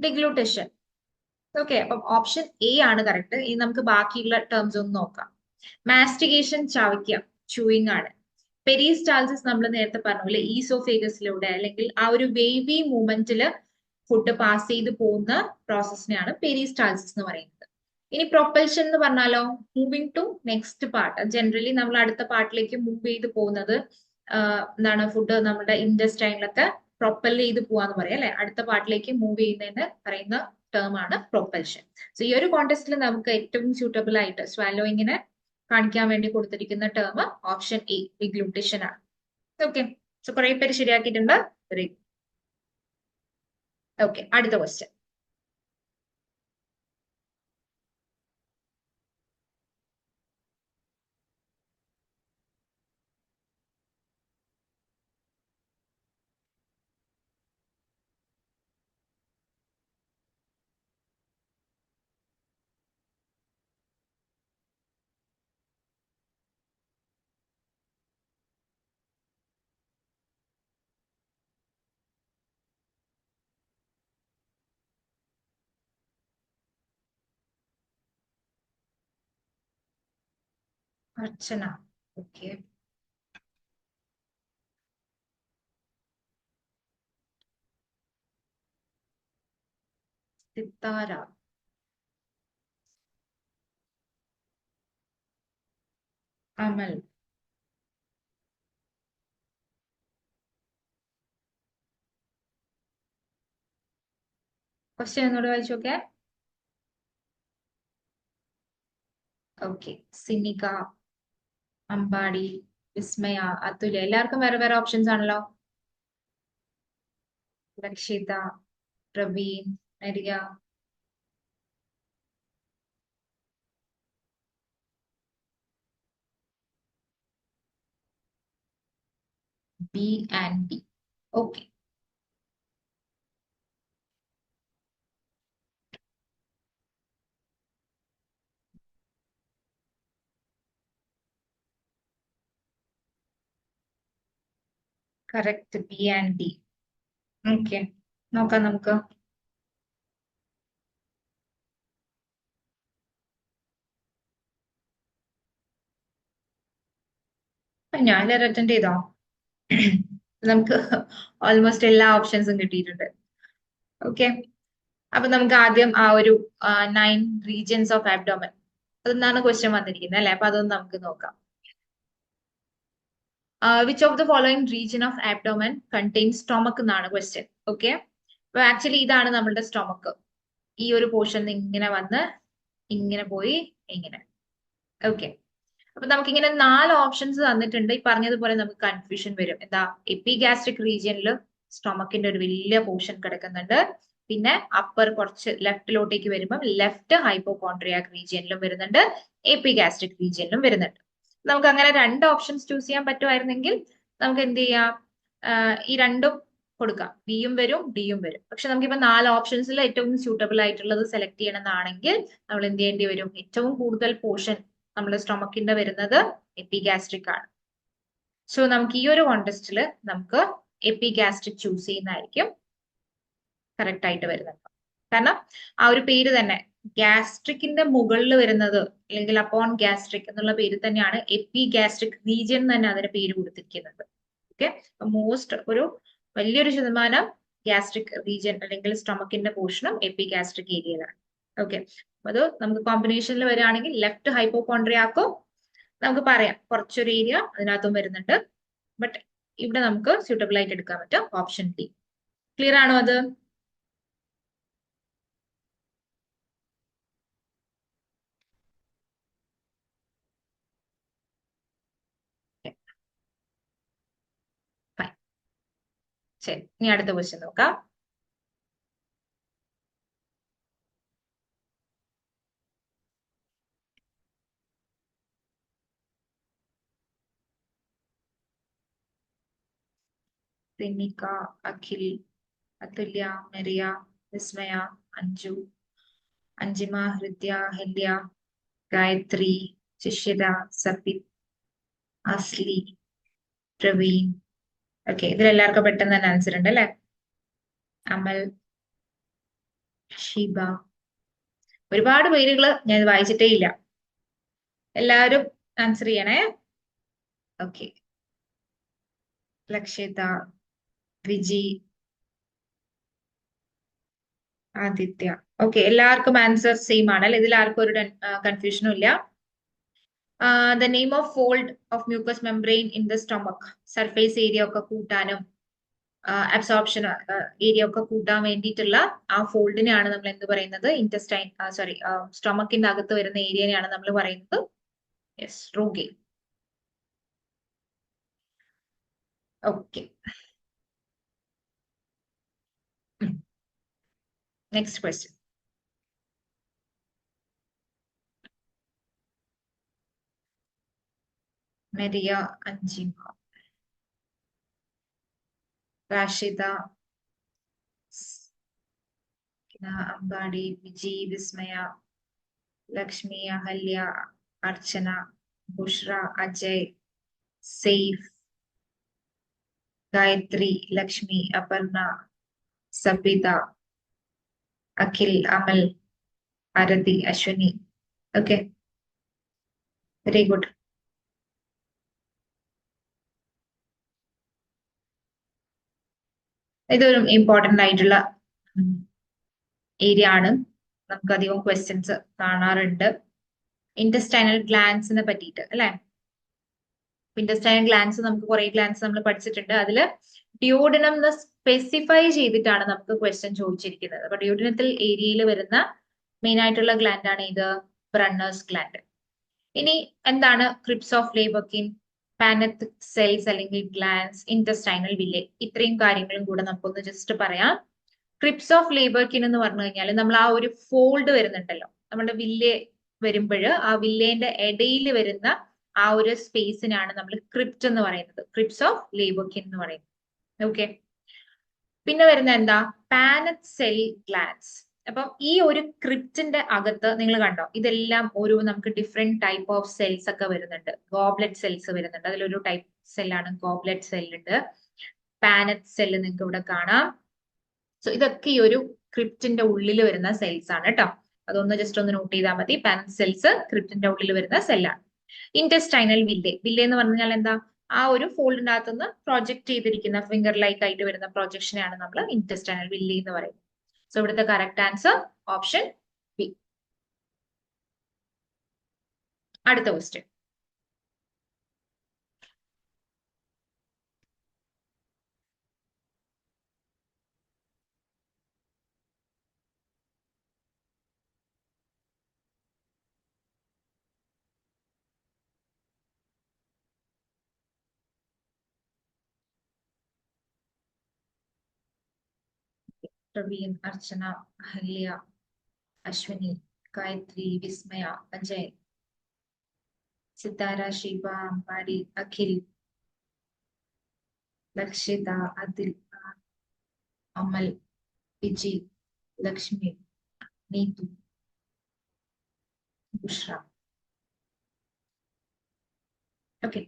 ഡിഗ്ലൂട്ടേഷൻ. ഓക്കെ, അപ്പം ഓപ്ഷൻ എ ആണ് കറക്റ്റ്. ഇനി നമുക്ക് ബാക്കിയുള്ള ടേംസ് ഒന്ന് നോക്കാം. മാസ്റ്റിഗേഷൻ, ചവയ്ക്കുക, ചൂയിങ് ആണ്. പെരിസ്റ്റാൾസിസ് നമ്മൾ നേരത്തെ പറഞ്ഞ പോലെ ഈസോഫേഗസിലൂടെ അല്ലെങ്കിൽ ആ ഒരു വേവി മൂവ്മെന്റില് ഫുഡ് പാസ് ചെയ്ത് പോകുന്ന പ്രോസസ്സിനെയാണ് പെരിസ്റ്റാൾസിസ് എന്ന് പറയുന്നത്. ഇനി പ്രൊപ്പൽഷൻ എന്ന് പറഞ്ഞാലോ, moving to next part. Generally നമ്മൾ അടുത്ത പാർട്ടിലേക്ക് മൂവ് ചെയ്ത് പോകുന്നത് എന്താണ്? ഫുഡ് നമ്മുടെ ഇൻഡസ്റ്റൈനിലൊക്കെ പ്രൊപ്പൽ ചെയ്ത് പോവാന്ന് പറയാം അല്ലെ. അടുത്ത പാർട്ടിലേക്ക് മൂവ് ചെയ്യുന്നതിന് പറയുന്ന ടേം ആണ് പ്രൊപ്പൽഷൻ. സോ ഈ ഒരു കോണ്ടെസ്റ്റിൽ നമുക്ക് ഏറ്റവും സ്യൂട്ടബിൾ ആയിട്ട് സ്വാലോയിങ്ങിനെ കാണിക്കാൻ വേണ്ടി കൊടുത്തിരിക്കുന്ന ടേം ഓപ്ഷൻ എ, ഡിഗ്ലൂട്ടേഷൻ ആണ്. ഓക്കെ, സോ കുറെ പേര് ശരിയാക്കിയിട്ടുണ്ട്. Very good. ഓക്കെ, അടുത്ത question. Archana. Okay, Sithara, Amal. Question എന്നോട് വായിച്ചോക്കെ. ഓക്കെ, സിനിക, അമ്പാടി, വിസ്മയ, അതുല്യ. എല്ലാവർക്കും വേറെ വേറെ ഓപ്ഷൻസ് ആണല്ലോ. Lakshitha, Praveen, Nariya. B and B. Okay, correct, B and D. Okay, നോക്കാം നമുക്ക്. ഞാൻ അറ്റൻഡ് ചെയ്തോ? നമുക്ക് ഓൾമോസ്റ്റ് എല്ലാ ഓപ്ഷൻസും കിട്ടിയിട്ടുണ്ട്. ഓക്കെ, അപ്പൊ നമുക്ക് ആദ്യം ആ ഒരു 9 റീജിയൻസ് ഓഫ് ആബ്ഡോമൻ അതെന്നാണ് ക്വസ്റ്റ്യൻ വന്നിരിക്കുന്നത് അല്ലെ. അപ്പൊ അതൊന്ന് നമുക്ക് നോക്കാം. Which of the following region of abdomen contains stomach എന്നാണ് ക്വസ്റ്റ്യൻ. ഓക്കെ, അപ്പൊ ആക്ച്വലി ഇതാണ് നമ്മളുടെ സ്റ്റൊമക്. ഈ ഒരു പോർഷൻ ഇങ്ങനെ വന്ന് ഇങ്ങനെ പോയി ഇങ്ങനെ. ഓക്കെ, അപ്പൊ നമുക്ക് ഇങ്ങനെ 4 ഓപ്ഷൻസ് തന്നിട്ടുണ്ട്. ഈ പറഞ്ഞതുപോലെ നമുക്ക് കൺഫ്യൂഷൻ വരും. എന്താ, എപ്പിഗാസ്ട്രിക് റീജിയനിൽ സ്റ്റൊമക്കിന്റെ ഒരു വലിയ പോർഷൻ കിടക്കുന്നുണ്ട്. പിന്നെ അപ്പർ കുറച്ച് ലെഫ്റ്റിലോട്ടേക്ക് വരുമ്പോൾ ലെഫ്റ്റ് ഹൈപ്പോകോൺട്രിയാക് റീജിയനിലും വരുന്നുണ്ട്, എപ്പിഗാസ്ട്രിക് റീജിയനിലും വരുന്നുണ്ട്. നമുക്ക് അങ്ങനെ 2 ഓപ്ഷൻസ് ചൂസ് ചെയ്യാൻ പറ്റുമായിരുന്നെങ്കിൽ നമുക്ക് എന്ത് ചെയ്യാം, ഈ രണ്ടും കൊടുക്കാം. ബിയും വരും ഡിയും വരും. പക്ഷെ നമുക്കിപ്പോ 4 ഓപ്ഷൻസിൽ ഏറ്റവും സ്യൂട്ടബിൾ ആയിട്ടുള്ളത് സെലക്ട് ചെയ്യണമെന്നാണെങ്കിൽ നമ്മൾ എന്ത് ചെയ്യേണ്ടി വരും? ഏറ്റവും കൂടുതൽ പോർഷൻ നമ്മുടെ സ്റ്റൊമക്കിന്റെ വരുന്നത് എപ്പിഗാസ്ട്രിക് ആണ്. സോ നമുക്ക് ഈ ഒരു കോണ്ടസ്റ്റില് നമുക്ക് എപ്പിഗാസ്ട്രിക് ചൂസ് ചെയ്യുന്നതായിരിക്കും കറക്റ്റ് ആയിട്ട് വരുന്നത്. കാരണം ആ ഒരു പേര് തന്നെ ഗ്യാസ്ട്രിക്കിന്റെ മുകളിൽ വരുന്നത്, അല്ലെങ്കിൽ അപ്പോൺ ഗ്യാസ്ട്രിക് എന്നുള്ള പേര് തന്നെയാണ് എപ്പിഗാസ്ട്രിക് റീജിയൻ തന്നെ അതിന് പേര് കൊടുത്തിരിക്കുന്നത്. ഓക്കെ, മോസ്റ്റ് ഒരു വലിയൊരു ശതമാനം ഗ്യാസ്ട്രിക് റീജിയൻ അല്ലെങ്കിൽ സ്റ്റൊമക്കിന്റെ പോർഷനും എപ്പിഗാസ്ട്രിക് ഏരിയയിലാണ്. ഓക്കെ, അത് നമുക്ക് കോമ്പിനേഷനിൽ വരികയാണെങ്കിൽ ലെഫ്റ്റ് ഹൈപ്പോകോൺട്രിയാക്കും നമുക്ക് പറയാം കുറച്ചൊരു ഏരിയ അതിനകത്തും വരുന്നുണ്ട്. ബട്ട് ഇവിടെ നമുക്ക് സ്യൂട്ടബിൾ ആയിട്ട് എടുക്കാൻ പറ്റും ഓപ്ഷൻ ഡി. ക്ലിയർ ആണോ അത്? ശരി, ഇനി അടുത്ത ക്വസ്റ്റ്യൻ നോക്കാം. സിനിക, അഖിൽ, അതുല്യ, മെറിയ, വിസ്മയ, അഞ്ജു, അഞ്ജിമ, ഹൃദ്യ, ഹല്യ, ഗായത്രി, ശിഷ്യത, സബിത്, അസ്ലി, പ്രവീൺ. ഓക്കെ, ഇതിലെല്ലാവർക്കും പെട്ടെന്ന് തന്നെ ആൻസർ ഉണ്ട് അല്ലെ? അമൽ, ഷീബ, ഒരുപാട് പേരുകള് ഞാൻ വായിച്ചിട്ടേ ഇല്ല. എല്ലാവരും ആൻസർ ചെയ്യണേ. ഓക്കെ, ലക്ഷ്യത, വിജി, ആദിത്യ. ഓക്കെ, എല്ലാവർക്കും ആൻസർ സെയിം ആണ് അല്ലെ? ഇതിൽ ആർക്കും ഒരു കൺഫ്യൂഷനും ഇല്ല. The name of fold of mucus membrane in the stomach, surface area ഒക്കെ കൂട്ടാനും അബ്സോർപ്ഷൻ ഏരിയ ഒക്കെ കൂട്ടാൻ വേണ്ടിയിട്ടുള്ള ആ ഫോൾഡിനെയാണ് നമ്മൾ എന്ത് പറയുന്നത്? ഇന്റസ്റ്റൈൻ, സോറി, സ്റ്റൊമക്കിന്റെ അകത്ത് വരുന്ന ഏരിയനെയാണ് നമ്മൾ പറയുന്നത് yes, rugae. Okay, next question. Mariya, Anjima, Rashida, Ambadi, Viji, Vismaya, Lakshmi, Ahalya, Archana, Bushra, Ajay, Saif, Gayathri, Lakshmi, Aparna, Sabitha, Akhil, Amal, Arathi, Ashwani. Okay, very good. ഇതൊരു ഇമ്പോർട്ടന്റ് ആയിട്ടുള്ള ഏരിയ ആണ്. നമുക്ക് അധികം ക്വസ്റ്റ്യൻസ് കാണാറുണ്ട് ഇന്റസ്റ്റൈനൽ ഗ്ലാൻസിനെ പറ്റിയിട്ട് അല്ലെ? ഇന്റസ്റ്റൈനൽ ഗ്ലാൻസ് നമുക്ക് കുറെ ഗ്ലാൻസ് നമ്മൾ പഠിച്ചിട്ടുണ്ട്. അതിൽ ഡ്യൂഡിനം എന്ന് സ്പെസിഫൈ ചെയ്തിട്ടാണ് നമുക്ക് ക്വസ്റ്റ്യൻ ചോദിച്ചിരിക്കുന്നത്. അപ്പൊ ഡ്യൂഡിനത്തിൽ ഏരിയയിൽ വരുന്ന മെയിൻ ആയിട്ടുള്ള ഗ്ലാൻഡ് ആണ് ഇത് ബ്രണ്ണേഴ്സ് ഗ്ലാൻഡ്. ഇനി എന്താണ് ക്രിപ്സ് ഓഫ് ലേബർക്കിൻ, പാനത്ത് സെൽസ് അല്ലെങ്കിൽ ഗ്ലാൻസ്, ഇന്റസ്റ്റൈനൽ വില്ലെ, ഇത്രയും കാര്യങ്ങളും കൂടെ നമുക്കൊന്ന് ജസ്റ്റ് പറയാം. ക്രിപ്സ് ഓഫ് ലേബർക്കിൻ എന്ന് പറഞ്ഞു കഴിഞ്ഞാൽ നമ്മൾ ആ ഒരു ഫോൾഡ് വരുന്നുണ്ടല്ലോ, നമ്മുടെ വില്ലെ വരുമ്പോൾ ആ വില്ലേന്റെ ഇടയിൽ വരുന്ന ആ ഒരു സ്പേസിനാണ് നമ്മൾ ക്രിപ്റ്റ് എന്ന് പറയുന്നത്, ക്രിപ്സ് ഓഫ് ലേബർക്കിൻ എന്ന് പറയുന്നത്. ഓക്കെ, പിന്നെ വരുന്ന എന്താ? പാനത്ത് സെൽ ഗ്ലാൻസ്. അപ്പം ഈ ഒരു ക്രിപ്റ്റിന്റെ അകത്ത് നിങ്ങൾ കണ്ടോ, ഇതെല്ലാം ഒരു നമുക്ക് ഡിഫറെന്റ് ടൈപ്പ് ഓഫ് സെൽസ് ഒക്കെ വരുന്നുണ്ട്. ഗോബ്ലെറ്റ് സെൽസ് വരുന്നുണ്ട്, അതിലൊരു ടൈപ്പ് സെല്ലാണ് ഗോബ്ലെറ്റ് സെല്ലുണ്ട്. പാനത്ത് സെല്ല് നിങ്ങൾക്ക് ഇവിടെ കാണാം. സോ ഇതൊക്കെ ഈ ഒരു ക്രിപ്റ്റിന്റെ ഉള്ളിൽ വരുന്ന സെൽസ് ആണ് കേട്ടോ. അതൊന്ന് ജസ്റ്റ് ഒന്ന് നോട്ട് ചെയ്താൽ മതി. പാനത്ത് സെൽസ് ക്രിപ്റ്റിന്റെ ഉള്ളിൽ വരുന്ന സെല്ലാണ്. ഇന്റസ്റ്റൈനൽ വില്ലെ, വില്ലെ എന്ന് പറഞ്ഞാൽ എന്താ? ആ ഒരു ഫോൾഡിന്റെ അകത്തുനിന്ന് പ്രൊജക്ട് ചെയ്തിരിക്കുന്ന ഫിംഗർ ലൈക്ക് ആയിട്ട് വരുന്ന പ്രൊജക്ഷനെയാണ് നമ്മൾ ഇന്റസ്റ്റൈനൽ വില്ലെ എന്ന് പറയുന്നത്. സോ ഇവിടുത്തെ കറക്റ്റ് ആൻസർ ഓപ്ഷൻ ബി. അടുത്ത ക്വസ്റ്റ്യൻ. പ്രവീൺ, അർച്ചന, അഹല്യ, അശ്വിനി, ഗായത്രി, വിസ്മയ, അജയ്, സിതാര, ശിവ, അമ്പാടി, അഖിൽ, ലക്ഷിത, അതിൽ, അമൽ, വിജി, ലക്ഷ്മി, നീതു, ബുഷ്ര. ഓക്കെ,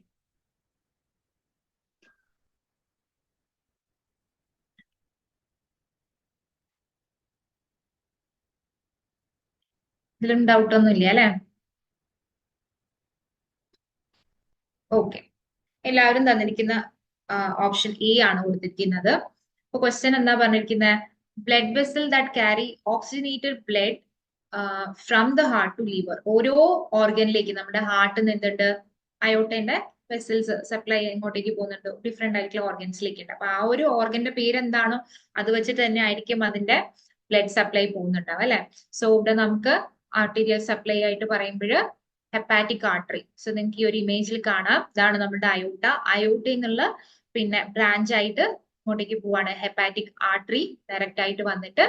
ഇതിലും ഡൗട്ട് ഒന്നും ഇല്ല അല്ലെ? ഓക്കെ, എല്ലാവരും തന്നിരിക്കുന്ന ഓപ്ഷൻ എ ആണ് കൊടുത്തിരിക്കുന്നത്. അപ്പൊ ക്വസ്റ്റ്യൻ എന്താ പറഞ്ഞിരിക്കുന്നത്? Blood vessel that carry oxygenated blood from the heart to liver. ഓരോ ഓർഗനിലേക്ക് നമ്മുടെ ഹാർട്ടിൽ നിന്നിട്ട് അയോട്ടന്റെ വെസൽസ് സപ്ലൈ ഇങ്ങോട്ടേക്ക് പോകുന്നുണ്ട്, ഡിഫറെന്റ് ആയിട്ടുള്ള ഓർഗൻസിലേക്ക് ഉണ്ട്. അപ്പൊ ആ ഒരു ഓർഗന്റെ പേര് എന്താണോ അത് വെച്ചിട്ട് തന്നെ ആയിരിക്കും അതിന്റെ ബ്ലഡ് സപ്ലൈ പോകുന്നുണ്ടാവും അല്ലെ? സോ ഇവിടെ നമുക്ക് ആർട്ടീരിയൽ സപ്ലൈ ആയിട്ട് പറയുമ്പോൾ ഹെപ്പാറ്റിക് ആർട്ടറി. സോ നിങ്ങൾക്ക് ഈ ഒരു ഇമേജിൽ കാണാം, ഇതാണ് നമ്മുടെ അയോട്ട. അയോട്ടയിൽ നിന്നുള്ള പിന്നെ ബ്രാഞ്ച് ആയിട്ട് ഇങ്ങോട്ടേക്ക് പോവാണ് ഹെപ്പാറ്റിക് ആർട്ടറി, ഡയറക്റ്റ് ആയിട്ട് വന്നിട്ട്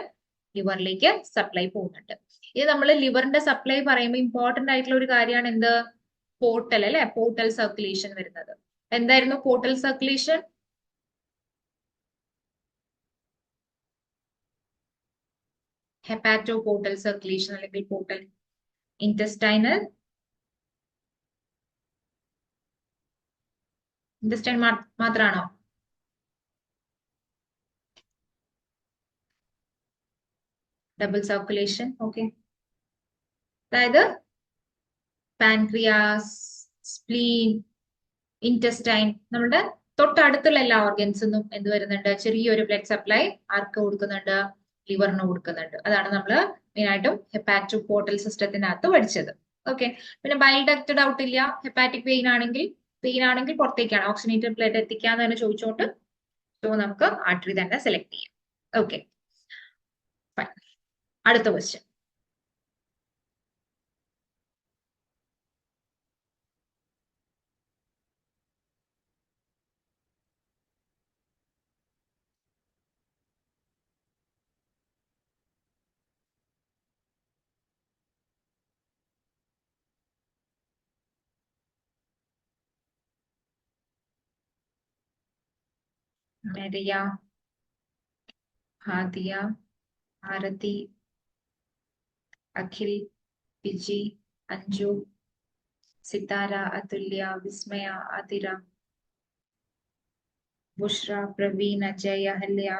ലിവറിലേക്ക് സപ്ലൈ പോകുന്നുണ്ട്. ഇത് നമ്മൾ ലിവറിന്റെ സപ്ലൈ പറയുമ്പോൾ ഇമ്പോർട്ടന്റ് ആയിട്ടുള്ള ഒരു കാര്യമാണ് എന്ത്? പോർട്ടൽ അല്ലെ? പോർട്ടൽ സർക്കുലേഷൻ വരുന്നത്. എന്തായിരുന്നു portal circulation? Hepato portal circulation അല്ലെങ്കിൽ പോർട്ടൽ. ഇൻറ്റസ്റ്റൈനൽ, ഇൻറ്റസ്റ്റൈൻ മാത്രാണോ? Double circulation. ഓക്കെ, അതായത് പാൻക്രിയാസ്, സ്പ്ലീൻ, ഇൻറ്റസ്റ്റൈൻ, നമ്മുടെ തൊട്ടടുത്തുള്ള എല്ലാ ഓർഗൻസിനും എന്ത് വരുന്നുണ്ട്? ചെറിയൊരു ബ്ലഡ് സപ്ലൈ ആർക്ക് കൊടുക്കുന്നുണ്ട്? ലിവറിന് കൊടുക്കുന്നുണ്ട്. അതാണ് നമ്മൾ മെയിൻ ആയിട്ടും ഹെപ്പാറ്റോ പോർട്ടൽ സിസ്റ്റത്തിനകത്ത് പഠിച്ചത്. ഓക്കെ, പിന്നെ ബൈൽ ഡക്ട് ഡൗട്ട് ഇല്ല. ഹെപ്പാറ്റിക് വെയിൻ ആണെങ്കിൽ പുറത്തേക്കാണ് ഓക്സിജനേറ്റഡ് ബ്ലഡ് എത്തിക്കാന്ന് തന്നെ ചോദിച്ചോണ്ട്, സോ നമുക്ക് ആർട്ടറി തന്നെ സെലക്ട് ചെയ്യാം. ഓക്കെ, അടുത്ത ക്വസ്റ്റ്യൻ. മെരിയ, ഹാദിയ, ഭാരതി, അഖിൽ, വിജി, അഞ്ജു, സിതാര, അതുല്യ, വിസ്മയ, അതിര, ബുഷ്ര, പ്രവീൺ, അജയ്, അഹല്യ,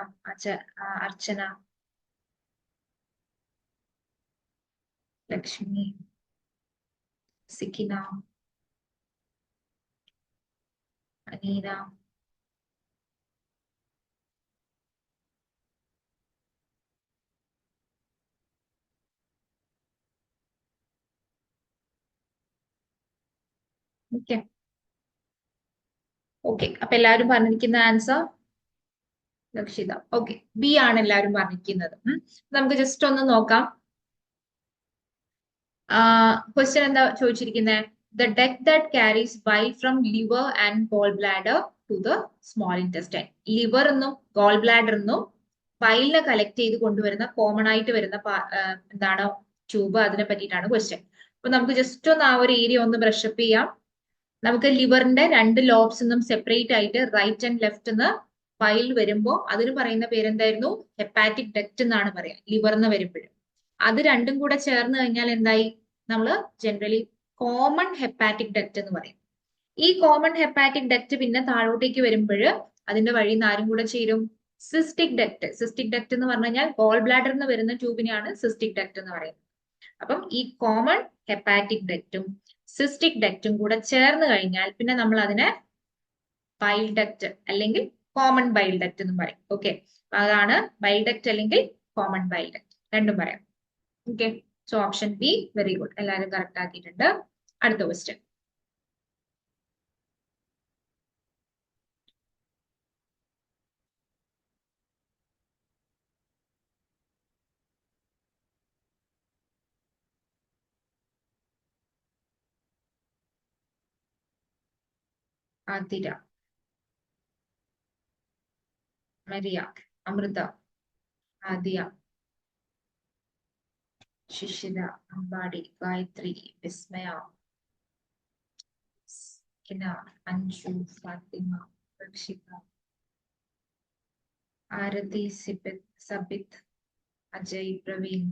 അർച്ചന, ലക്ഷ്മി, സിക്കിന, അനീന, ഓക്കെ. ഓക്കെ, അപ്പൊ എല്ലാവരും പറഞ്ഞിരിക്കുന്ന ആൻസർ ലക്ഷിത. ഓക്കെ, ബി ആണ് എല്ലാവരും പറഞ്ഞിരിക്കുന്നത്. നമുക്ക് ജസ്റ്റ് ഒന്ന് നോക്കാം. ക്വസ്റ്റ്യൻ എന്താ ചോദിച്ചിരിക്കുന്നത്? The duct that carries bile from liver and gall bladder to the small intestine. Liver എന്നും ഗോൾ ബ്ലാഡർ എന്നും ബൈലിനെ കളക്ട് ചെയ്ത് കൊണ്ടുവരുന്ന കോമൺ ആയിട്ട് വരുന്ന എന്താണ് ട്യൂബ്, അതിനെ പറ്റിയിട്ടാണ് ക്വസ്റ്റ്യൻ. അപ്പൊ നമുക്ക് ജസ്റ്റ് ഒന്ന് ആ ഒരു ഏരിയ ഒന്ന് ബ്രഷപ്പ് ചെയ്യാം. നമുക്ക് ലിവറിന്റെ രണ്ട് ലോബ്സ് നിന്നും സെപ്പറേറ്റ് ആയിട്ട് റൈറ്റ് ആൻഡ് ലെഫ്റ്റ് എന്ന് ബൈൽ വരുമ്പോൾ അതിന് പറയുന്ന പേരെന്തായിരുന്നു? ഹെപ്പാറ്റിക് ഡക്റ്റ് എന്നാണ് പറയാ, ലിവറിന്ന് വരുമ്പോഴും. അത് രണ്ടും കൂടെ ചേർന്ന് കഴിഞ്ഞാൽ എന്തായി? നമ്മൾ ജനറലി കോമൺ ഹെപ്പാറ്റിക് ഡക്റ്റ് എന്ന് പറയും. ഈ കോമൺ ഹെപ്പാറ്റിക് ഡക്റ്റ് പിന്നെ താഴോട്ടേക്ക് വരുമ്പോൾ അതിന്റെ വഴി നിന്ന് ആരും കൂടെ ചേരും? Cystic duct. സിസ്റ്റിക് ഡക്റ്റ് എന്ന് പറഞ്ഞു കഴിഞ്ഞാൽ ഗോൾ ബ്ലാഡറിൽ നിന്ന് വരുന്ന ട്യൂബിനെയാണ് സിസ്റ്റിക് ഡക്റ്റ് എന്ന് പറയുന്നത്. അപ്പം ഈ കോമൺ ഹെപ്പാറ്റിക് ഡക്റ്റും സിസ്റ്റിക് ഡക്റ്റും കൂടെ ചേർന്ന് കഴിഞ്ഞാൽ പിന്നെ നമ്മൾ അതിനെ ബൈൽ ഡക്റ്റ് അല്ലെങ്കിൽ കോമൺ ബൈൽ ഡക്റ്റ് എന്ന് പറയും. ഓക്കെ, അതാണ് ബൈൽ ഡക്റ്റ് അല്ലെങ്കിൽ കോമൺ ബൈൽ ഡക്റ്റ്, രണ്ടും പറയാം. Okay, so option be very good, എല്ലാവരും കറക്റ്റ് ആക്കിയിട്ടുണ്ട്. അടുത്ത ക്വസ്റ്റ്യൻ. ആതിര, മരിയ, അമൃത, ആദിയ, ശിശിര, അമ്പാടി, ഗായത്രി, വിസ്മയ, കിന, അഞ്ജു, ഫാത്തിമ, രക്ഷിത, ആരതി, സബിത്, അജയ്, പ്രവീൺ,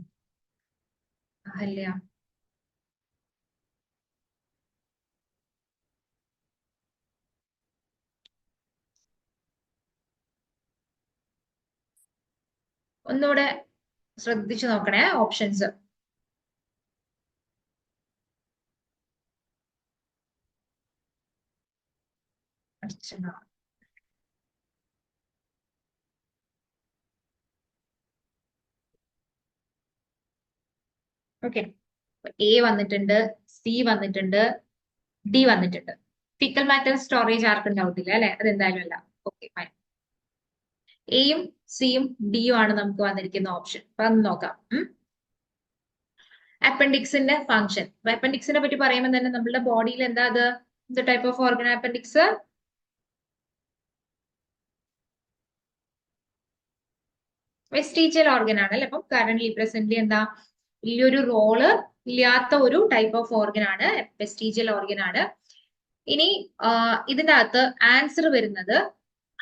അഹല്യ. ഒന്നുകൂടെ ശ്രദ്ധിച്ചു നോക്കണേ ഓപ്ഷൻസ്. Archana, okay. എ വന്നിട്ടുണ്ട്, സി വന്നിട്ടുണ്ട്, ഡി വന്നിട്ടുണ്ട്. ഫിക്കൽ മാറ്റർ സ്റ്റോറേജ് ആർക്കും ഉണ്ടാവത്തില്ല അല്ലെ, അതെന്തായാലും അല്ല. Okay fine. എയും സിയും ഡിയും ആണ് നമുക്ക് വന്നിരിക്കുന്ന ഓപ്ഷൻ. അപ്പൊ അത് നോക്കാം. അപ്പൻഡിക്സിന്റെ ഫംഗ്ഷൻ. അപ്പൻഡിക്സിനെ പറ്റി പറയുമ്പോൾ തന്നെ നമ്മുടെ ബോഡിയിൽ എന്താ അത്, the type of organ appendix? Vestigial organ ആണ് അല്ലെ. അപ്പം കറന്റ്ലി പ്രസന്റ്ലി എന്താ, വലിയൊരു റോള് ഇല്ലാത്ത ഒരു ടൈപ്പ് ഓഫ് ഓർഗൻ ആണ്, വെസ്റ്റീജിയൽ ഓർഗൻ ആണ്. ഇനി ഇതിന്റെ അകത്ത് ആൻസർ വരുന്നത്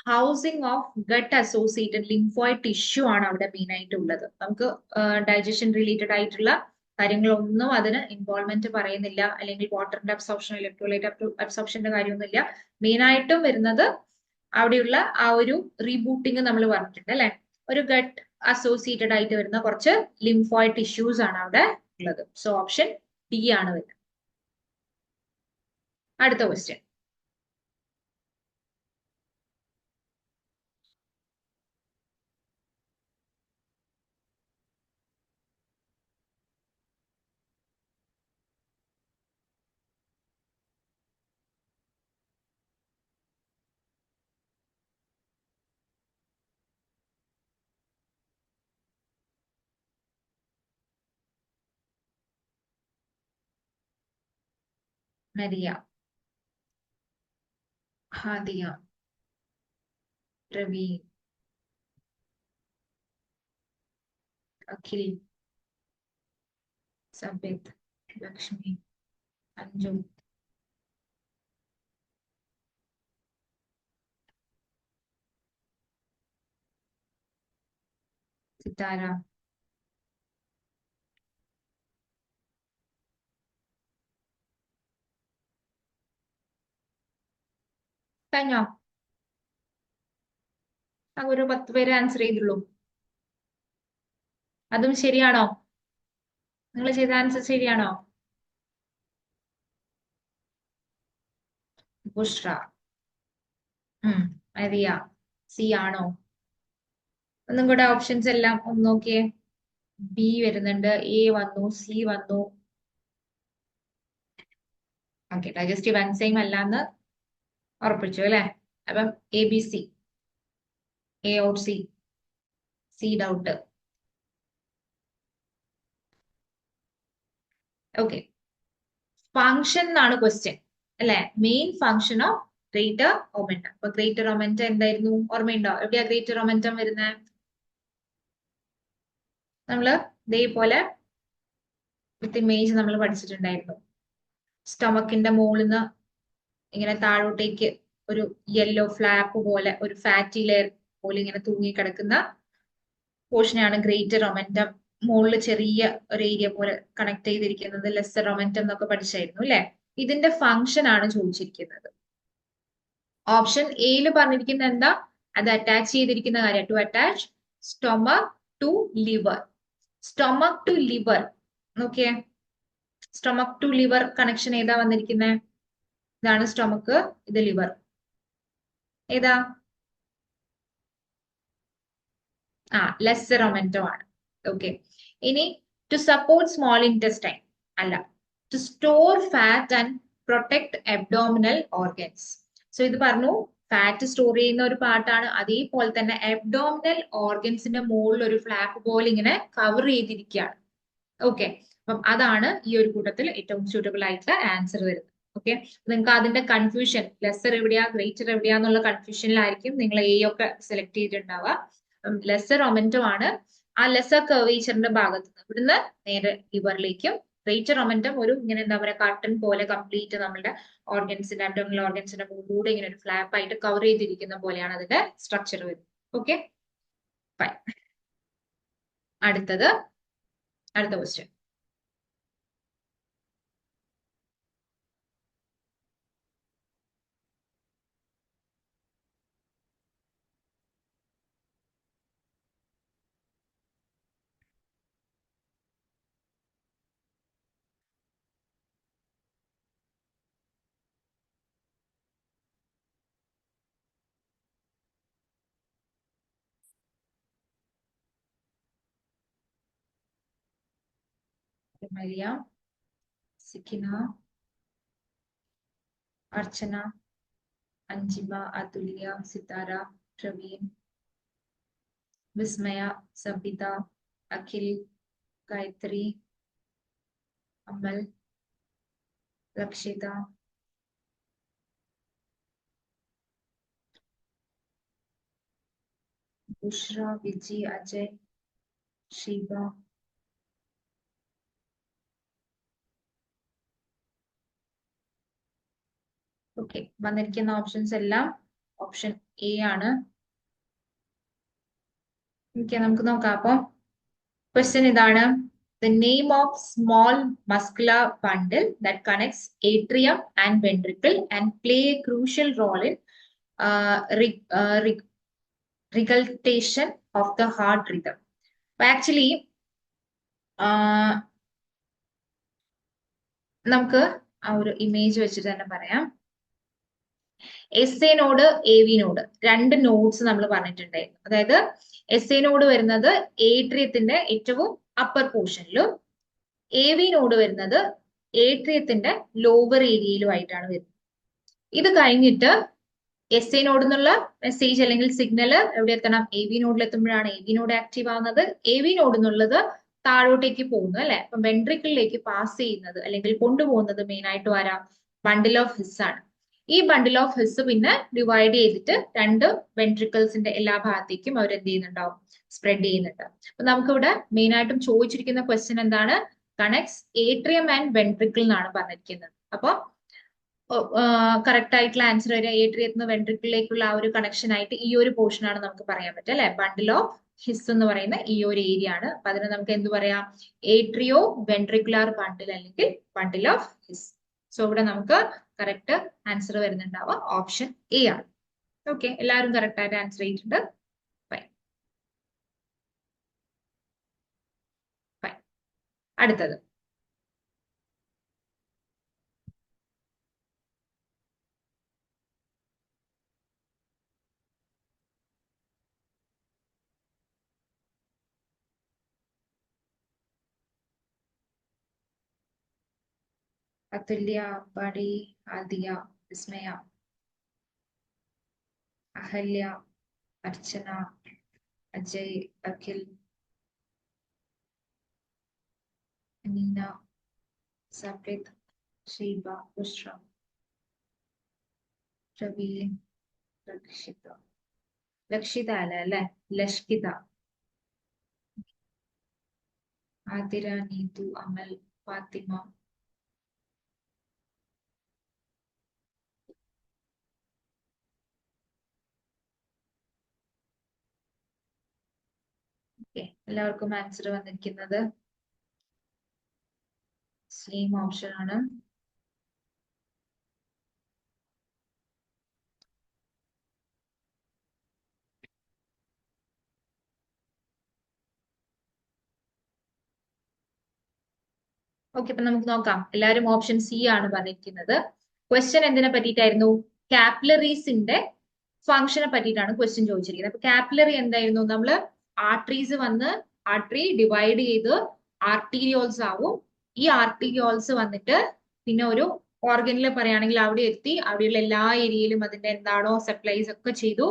housing of gut associated lymphoid tissue ആണ് അവിടെ മെയിൻ ആയിട്ട് ഉള്ളത്. നമുക്ക് ഡൈജഷൻ റിലേറ്റഡ് ആയിട്ടുള്ള കാര്യങ്ങളൊന്നും അതിന് ഇൻവോൾവ്മെന്റ് പറയുന്നില്ല, അല്ലെങ്കിൽ വാട്ടറിന്റെ അബ്സോർപ്ഷൻ, ഇലക്ട്രോലൈറ്റ് അബ്സോർപ്ഷന്റെ കാര്യമൊന്നുമില്ല. മെയിൻ ആയിട്ടും വരുന്നത് അവിടെയുള്ള ആ ഒരു റീബൂട്ടിങ് നമ്മൾ പറഞ്ഞിട്ടുണ്ട് അല്ലെ. ഒരു ഗട്ട് അസോസിയേറ്റഡ് ആയിട്ട് വരുന്ന കുറച്ച് ലിംഫോയിഡ് ടിഷ്യൂസ് ആണ് അവിടെ ഉള്ളത്. സോ ഓപ്ഷൻ ഡി ആണ് വരുന്നത്. അടുത്ത ക്വസ്റ്റ്യൻ. മരിയ, ഹാദിയ, പ്രവീൺ, അഖിൽ, സബിത്, ലക്ഷ്മി, അഞ്ജു, സിതാര, കഴിഞ്ഞോ? ഒരു 10 പേര് ആൻസർ ചെയ്തുള്ളൂ. അതും ശരിയാണോ? നിങ്ങൾ ചെയ്ത ആൻസർ ശരിയാണോ? ബുഷ്ര, മരിയ, സി ആണോ? ഒന്നും കൂടെ ഓപ്ഷൻസ് എല്ലാം ഒന്ന് നോക്കിയേ. ബി വരുന്നുണ്ട്, എ വന്നു, സി വന്നു. ഓക്കെ, ഡൈജസ്റ്റീവ് എൻസൈം അല്ലാന്ന് ഉറപ്പിച്ചു അല്ലെ. അപ്പം A B C, A or C, C doubt. Okay, function എന്നാണ് ക്വസ്റ്റ്യൻ അല്ലെ. Main function of greater omentum. അപ്പൊ ഗ്രേറ്റർ ഒമെന്റം എന്തായിരുന്നു, ഓർമ്മയുണ്ടോ? എവിടെയാ ഗ്രേറ്റർ ഒമെന്റം വരുന്നത്? നമ്മള് ഇതേപോലെ വിത്ത് ഇമേജ് നമ്മൾ പഠിച്ചിട്ടുണ്ടായിരുന്നു. സ്റ്റൊമക്കിന്റെ മുകളിൽ നിന്ന് ഇങ്ങനെ താഴോട്ടേക്ക് ഒരു യെല്ലോ ഫ്ലാപ്പ് പോലെ, ഒരു ഫാറ്റി ലെയർ പോലെ ഇങ്ങനെ തൂങ്ങി കിടക്കുന്ന പോർഷനാണ് ഗ്രേറ്റർ ഒമെന്റം. മുകളിൽ ചെറിയ ഒരു ഏരിയ പോലെ കണക്ട് ചെയ്തിരിക്കുന്നത് ലെസ്സർ ഒമെന്റം എന്നൊക്കെ പഠിച്ചായിരുന്നു അല്ലെ. ഇതിന്റെ ഫങ്ഷൻ ആണ് ചോദിച്ചിരിക്കുന്നത്. ഓപ്ഷൻ എയിൽ പറഞ്ഞിരിക്കുന്ന എന്താ, അത് അറ്റാച്ച് ചെയ്തിരിക്കുന്ന കാര്യം, to attach stomach to liver. Stomach to liver നോക്കിയേ, സ്റ്റൊമക് ടു ലിവർ കണക്ഷൻ ഏതാ വന്നിരിക്കുന്നത്? ഇതാണ് സ്റ്റൊമക്, ഇത് ലിവർ. ഏതാ? ലെസ്സർ ഒമെന്റോ ആണ്. ഓക്കെ, ഇനി ടു സപ്പോർട്ട് സ്മോൾ ഇൻറ്റസ്റ്റൈൻ അല്ല, to store fat and protect abdominal organs. So ഇത് പറഞ്ഞു, ഫാറ്റ് സ്റ്റോർ ചെയ്യുന്ന ഒരു പാർട്ടാണ്. അതേപോലെ തന്നെ അബ്ഡോമിനൽ ഓർഗൻസിന്റെ മുകളിൽ ഒരു ഫ്ലാപ്പ് പോലെ ഇങ്ങനെ കവർ ചെയ്തിരിക്കുകയാണ്. ഓക്കെ, അപ്പം അതാണ് ഈ ഒരു കൂട്ടത്തിൽ ഏറ്റവും സ്യൂട്ടബിൾ ആയിട്ടുള്ള ആൻസർ വരുന്നത്. ഓക്കെ, നിങ്ങൾക്ക് അതിന്റെ കൺഫ്യൂഷൻ, ലെസ്സർ എവിടെയാ ഗ്രേറ്റർ എവിടെയാന്നുള്ള കൺഫ്യൂഷനിലായിരിക്കും നിങ്ങൾ എ ഒക്കെ സെലക്ട് ചെയ്തിട്ടുണ്ടാവുക. ലെസർ ഒമന്റം ആണ് ആ ലെസർ കർവേച്ചറിന്റെ ഭാഗത്ത് നിന്ന് ഇവിടുന്ന് നേരെ ലിവറിലേക്കും ഗ്രേറ്റർ ഒമന്റം ഒരു ഇങ്ങനെ എന്താ പറയുക കർട്ടൻ പോലെ കംപ്ലീറ്റ് നമ്മുടെ ഓർഗൻസിന്റെ അബ്ഡോമിനൽ ഓർഗൻസിന്റെ മുകളിലൂടെ ഇങ്ങനെ ഒരു ഫ്ലാപ്പ് ആയിട്ട് കവർ ചെയ്തിരിക്കുന്ന പോലെയാണ് അതിന്റെ സ്ട്രക്ചർ വരുന്നത്. ഓക്കെ, അടുത്ത ക്വസ്റ്റ്യൻ. മരിയ, സിക്കിന, അർച്ചന, അഞ്ജിമ, അതുല്യ, സിതാര, പ്രവീൺ, വിസ്മയ, സബിത, അഖിൽ, ഗായത്രി, അമൽ, ലക്ഷിത, ബുഷ്ര, വിജി, അജയ്, ഷീബ, ഓക്കെ. വന്നിരിക്കുന്ന ഓപ്ഷൻസ് എല്ലാം ഓപ്ഷൻ എ ആണ്. ഓക്കെ, നമുക്ക് നോക്കാം. അപ്പൊ ക്വസ്റ്റ്യൻ ഇതാണ്: the name of small muscular bundle that connects atrium and ventricle and play a crucial role in regulation of the heart rhythm. Actually നമുക്ക് ആ ഒരു ഇമേജ് വെച്ചിട്ട് തന്നെ പറയാം. S A node, A V node, രണ്ട് nodes നമ്മൾ പറഞ്ഞിട്ടുണ്ടായിരുന്നു. അതായത് എസ് എ നോഡ് വരുന്നത് ഏട്രിയത്തിന്റെ ഏറ്റവും അപ്പർ പോർഷനിലും എ വി നോഡ് വരുന്നത് ഏട്രിയത്തിന്റെ ലോവർ ഏരിയയിലും ആയിട്ടാണ് വരുന്നത്. ഇത് കഴിഞ്ഞിട്ട് എസ് എ നോഡ് എന്നുള്ള മെസ്സേജ് അല്ലെങ്കിൽ സിഗ്നൽ എവിടെ എത്തണം? എ വി നോഡിൽ എത്തുമ്പോഴാണ് എ വി നോഡ് ആക്റ്റീവ് ആവുന്നത്. എ വി നോഡ് എന്നുള്ളത് താഴോട്ടേക്ക് പോകുന്നു അല്ലെ. അപ്പൊ വെൻട്രിക്കിളിലേക്ക് പാസ് ചെയ്യുന്നത് അല്ലെങ്കിൽ കൊണ്ടുപോകുന്നത് മെയിൻ ആയിട്ട് ആരാ? ബണ്ടിൽ ഓഫ് ഹിസ് ആണ്. ഈ ബണ്ടിൽ ഓഫ് ഹിസ് പിന്നെ ഡിവൈഡ് ചെയ്തിട്ട് രണ്ട് വെൻട്രിക്കിൾസിന്റെ എല്ലാ ഭാഗത്തേക്കും അവർ എന്ത് ചെയ്യുന്നുണ്ടാവും? സ്പ്രെഡ് ചെയ്യുന്നുണ്ട്. അപ്പൊ നമുക്കിവിടെ മെയിൻ ആയിട്ടും ചോദിച്ചിരിക്കുന്ന ക്വസ്റ്റ്യൻ എന്താണ്? കണക്ട്സ് ഏട്രിയം ആൻഡ് വെൻട്രിക്കിൾ എന്നാണ് പറഞ്ഞിരിക്കുന്നത്. അപ്പൊ കറക്റ്റ് ആയിട്ടുള്ള ആൻസർ വരിക ഏട്രിയത്തിന് വെൻട്രിക്കിളിലേക്കുള്ള ആ ഒരു കണക്ഷൻ ആയിട്ട് ഈ ഒരു പോർഷൻ ആണ് നമുക്ക് പറയാൻ പറ്റുക അല്ലെ. ബണ്ടിൽ ഓഫ് ഹിസ് എന്ന് പറയുന്ന ഈ ഒരു ഏരിയ ആണ്. അപ്പൊ അതിന് നമുക്ക് എന്ത് പറയാം? ഏട്രിയോ വെൻട്രിക്കുലാർ ബണ്ടിൽ അല്ലെങ്കിൽ ബണ്ടിൽ ഓഫ് ഹിസ്. സോ ഇവിടെ നമുക്ക് കറക്റ്റ് ആൻസർ വരുന്നുണ്ടാവുക ഓപ്ഷൻ എ ആണ്. ഓക്കെ, എല്ലാവരും കറക്റ്റ് ആയിട്ട് ആൻസർ ചെയ്തിട്ടുണ്ട്. അടുത്തത് അതുല്യ, ബഡി, ആദിയ, വിസ്മയ, അഹല്യ, അർച്ചന, അജയ്, അഖിൽ, അനീന, സഫിദ്, ഷീബ, ബുഷ്ര, പ്രവീൺ, ലക്ഷിത. ലക്ഷിത അല്ലേ? ലഷ്കിത, ആതിര, നീതു, അമൽ, ഫാത്തിമ, എല്ലാവർക്കും ആൻസർ വന്നിരിക്കുന്നത് സെയിം ഓപ്ഷൻ ആണ്. ഓക്കെ, അപ്പൊ നമുക്ക് നോക്കാം. എല്ലാവരും ഓപ്ഷൻ സി ആണ് പറഞ്ഞിരിക്കുന്നത്. ക്വസ്റ്റ്യൻ എന്തിനെ പറ്റിയിട്ടായിരുന്നു? കാപ്പിലറീസിന്റെ ഫംഗ്ഷനെ പറ്റിയിട്ടാണ് ക്വസ്റ്റ്യൻ ചോദിച്ചിരിക്കുന്നത്. അപ്പൊ കാപ്പിലറി എന്തായിരുന്നു? നമ്മള് ആർട്ടറീസ് വന്ന് ആർട്ടറി ഡിവൈഡ് ചെയ്ത് ആർട്ടീരിയോൾസ് ആവും. ഈ ആർട്ടീരിയോൾസ് വന്നിട്ട് പിന്നെ ഒരു ഓർഗനിൽ പറയുകയാണെങ്കിൽ അവിടെ എത്തി അവിടെയുള്ള എല്ലാ ഏരിയയിലും അതിന്റെ എന്താണോ സപ്ലൈസ് ഒക്കെ ചെയ്തു.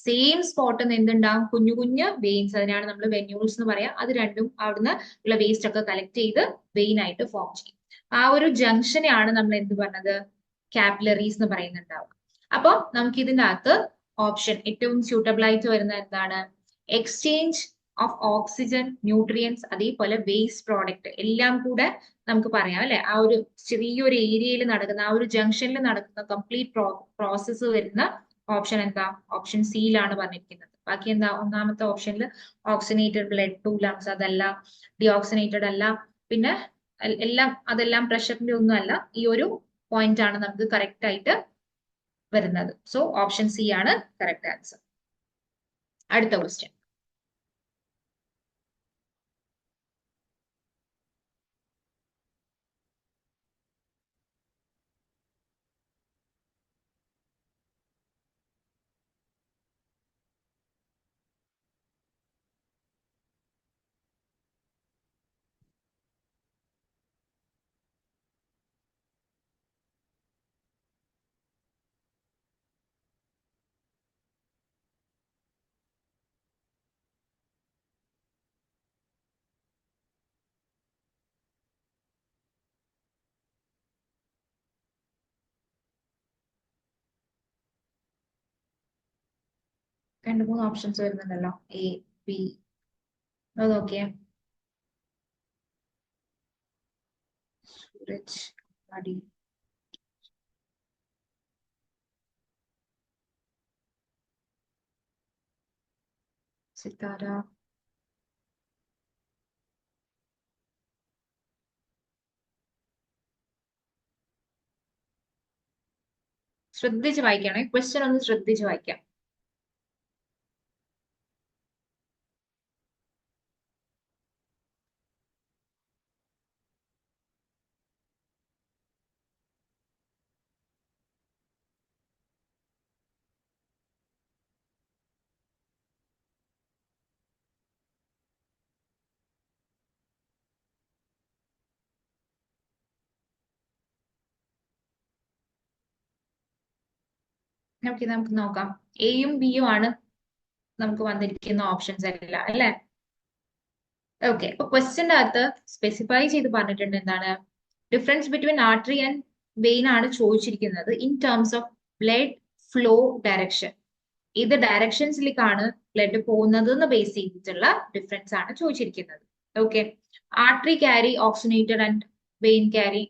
സെയിം സ്പോട്ടിൽ നിന്ന് എന്തുണ്ടാവും? കുഞ്ഞു കുഞ്ഞു വെയിൻസ്, അതിനാണ് നമ്മൾ വെന്യൂൾസ് എന്ന് പറയാം. അത് രണ്ടും അവിടുന്ന് ഉള്ള വേസ്റ്റ് ഒക്കെ കളക്ട് ചെയ്ത് വെയിൻ ആയിട്ട് ഫോം ചെയ്യും. ആ ഒരു ജംഗ്ഷനെയാണ് നമ്മൾ എന്ത് പറഞ്ഞത്? കാപ്പിലറീസ് എന്ന് പറയുന്നുണ്ടാവുക. അപ്പൊ നമുക്ക് ഇതിന്റെ അകത്ത് ഓപ്ഷൻ ഏറ്റവും സ്യൂട്ടബിൾ ആയിട്ട് വരുന്ന എന്താണ്? എക്സ്ചേഞ്ച് ഓഫ് ഓക്സിജൻ, ന്യൂട്രിയൻസ്, അതേപോലെ വേസ്റ്റ് പ്രോഡക്റ്റ് എല്ലാം കൂടെ നമുക്ക് പറയാം അല്ലെ. ആ ഒരു ചെറിയൊരു ഏരിയയിൽ നടക്കുന്ന, ആ ഒരു ജംഗ്ഷനിൽ നടക്കുന്ന കംപ്ലീറ്റ് പ്രോസസ്സ് വരുന്ന ഓപ്ഷൻ എന്താ? ഓപ്ഷൻ സിയിലാണ് പറഞ്ഞിരിക്കുന്നത്. ബാക്കി എന്താ? ഒന്നാമത്തെ ഓപ്ഷനിൽ ഓക്സിനേറ്റഡ് ബ്ലഡ് ടു ലങ്സ്, അതല്ല. ഡിയോക്സിനേറ്റഡ് അല്ല. പിന്നെ അതെല്ലാം പ്രഷറിന്റെ ഒന്നും അല്ല. ഈ ഒരു പോയിന്റ് ആണ് നമുക്ക് കറക്റ്റ് ആയിട്ട് വരുന്നത്. സോ ഓപ്ഷൻ സി ആണ് കറക്റ്റ് ആൻസർ. അടുത്ത ക്വസ്റ്റ്യൻ. രണ്ട് മൂന്ന് ഓപ്ഷൻസ് വരുന്നുണ്ടല്ലോ, എ, ബി. അത് നോക്കിയേ. സൂരജ്, മടി, സിത്താര, ശ്രദ്ധിച്ച് വായിക്കണേ. ക്വസ്റ്റ്യൻ ഒന്ന് ശ്രദ്ധിച്ച് വായിക്കാം. നമുക്ക് നോക്കാം. എയും ബിയും ആണ് നമുക്ക് വന്നിരിക്കുന്ന ഓപ്ഷൻസ് എല്ലാം അല്ലെ. ഓക്കെ, അപ്പൊ ക്വസ്റ്റ്യന്റെ അകത്ത് സ്പെസിഫൈ ചെയ്ത് പറഞ്ഞിട്ടുണ്ട് എന്താണ്? Difference between artery and vein ആണ് ചോദിച്ചിരിക്കുന്നത് in terms of blood flow direction. ഏത് ഡയറക്ഷൻസിലേക്കാണ് ബ്ലഡ് പോകുന്നത് എന്ന് ബേസ് ചെയ്തിട്ടുള്ള ഡിഫറൻസ് ആണ് ചോദിച്ചിരിക്കുന്നത്. Okay, artery carry oxygenated and vein carry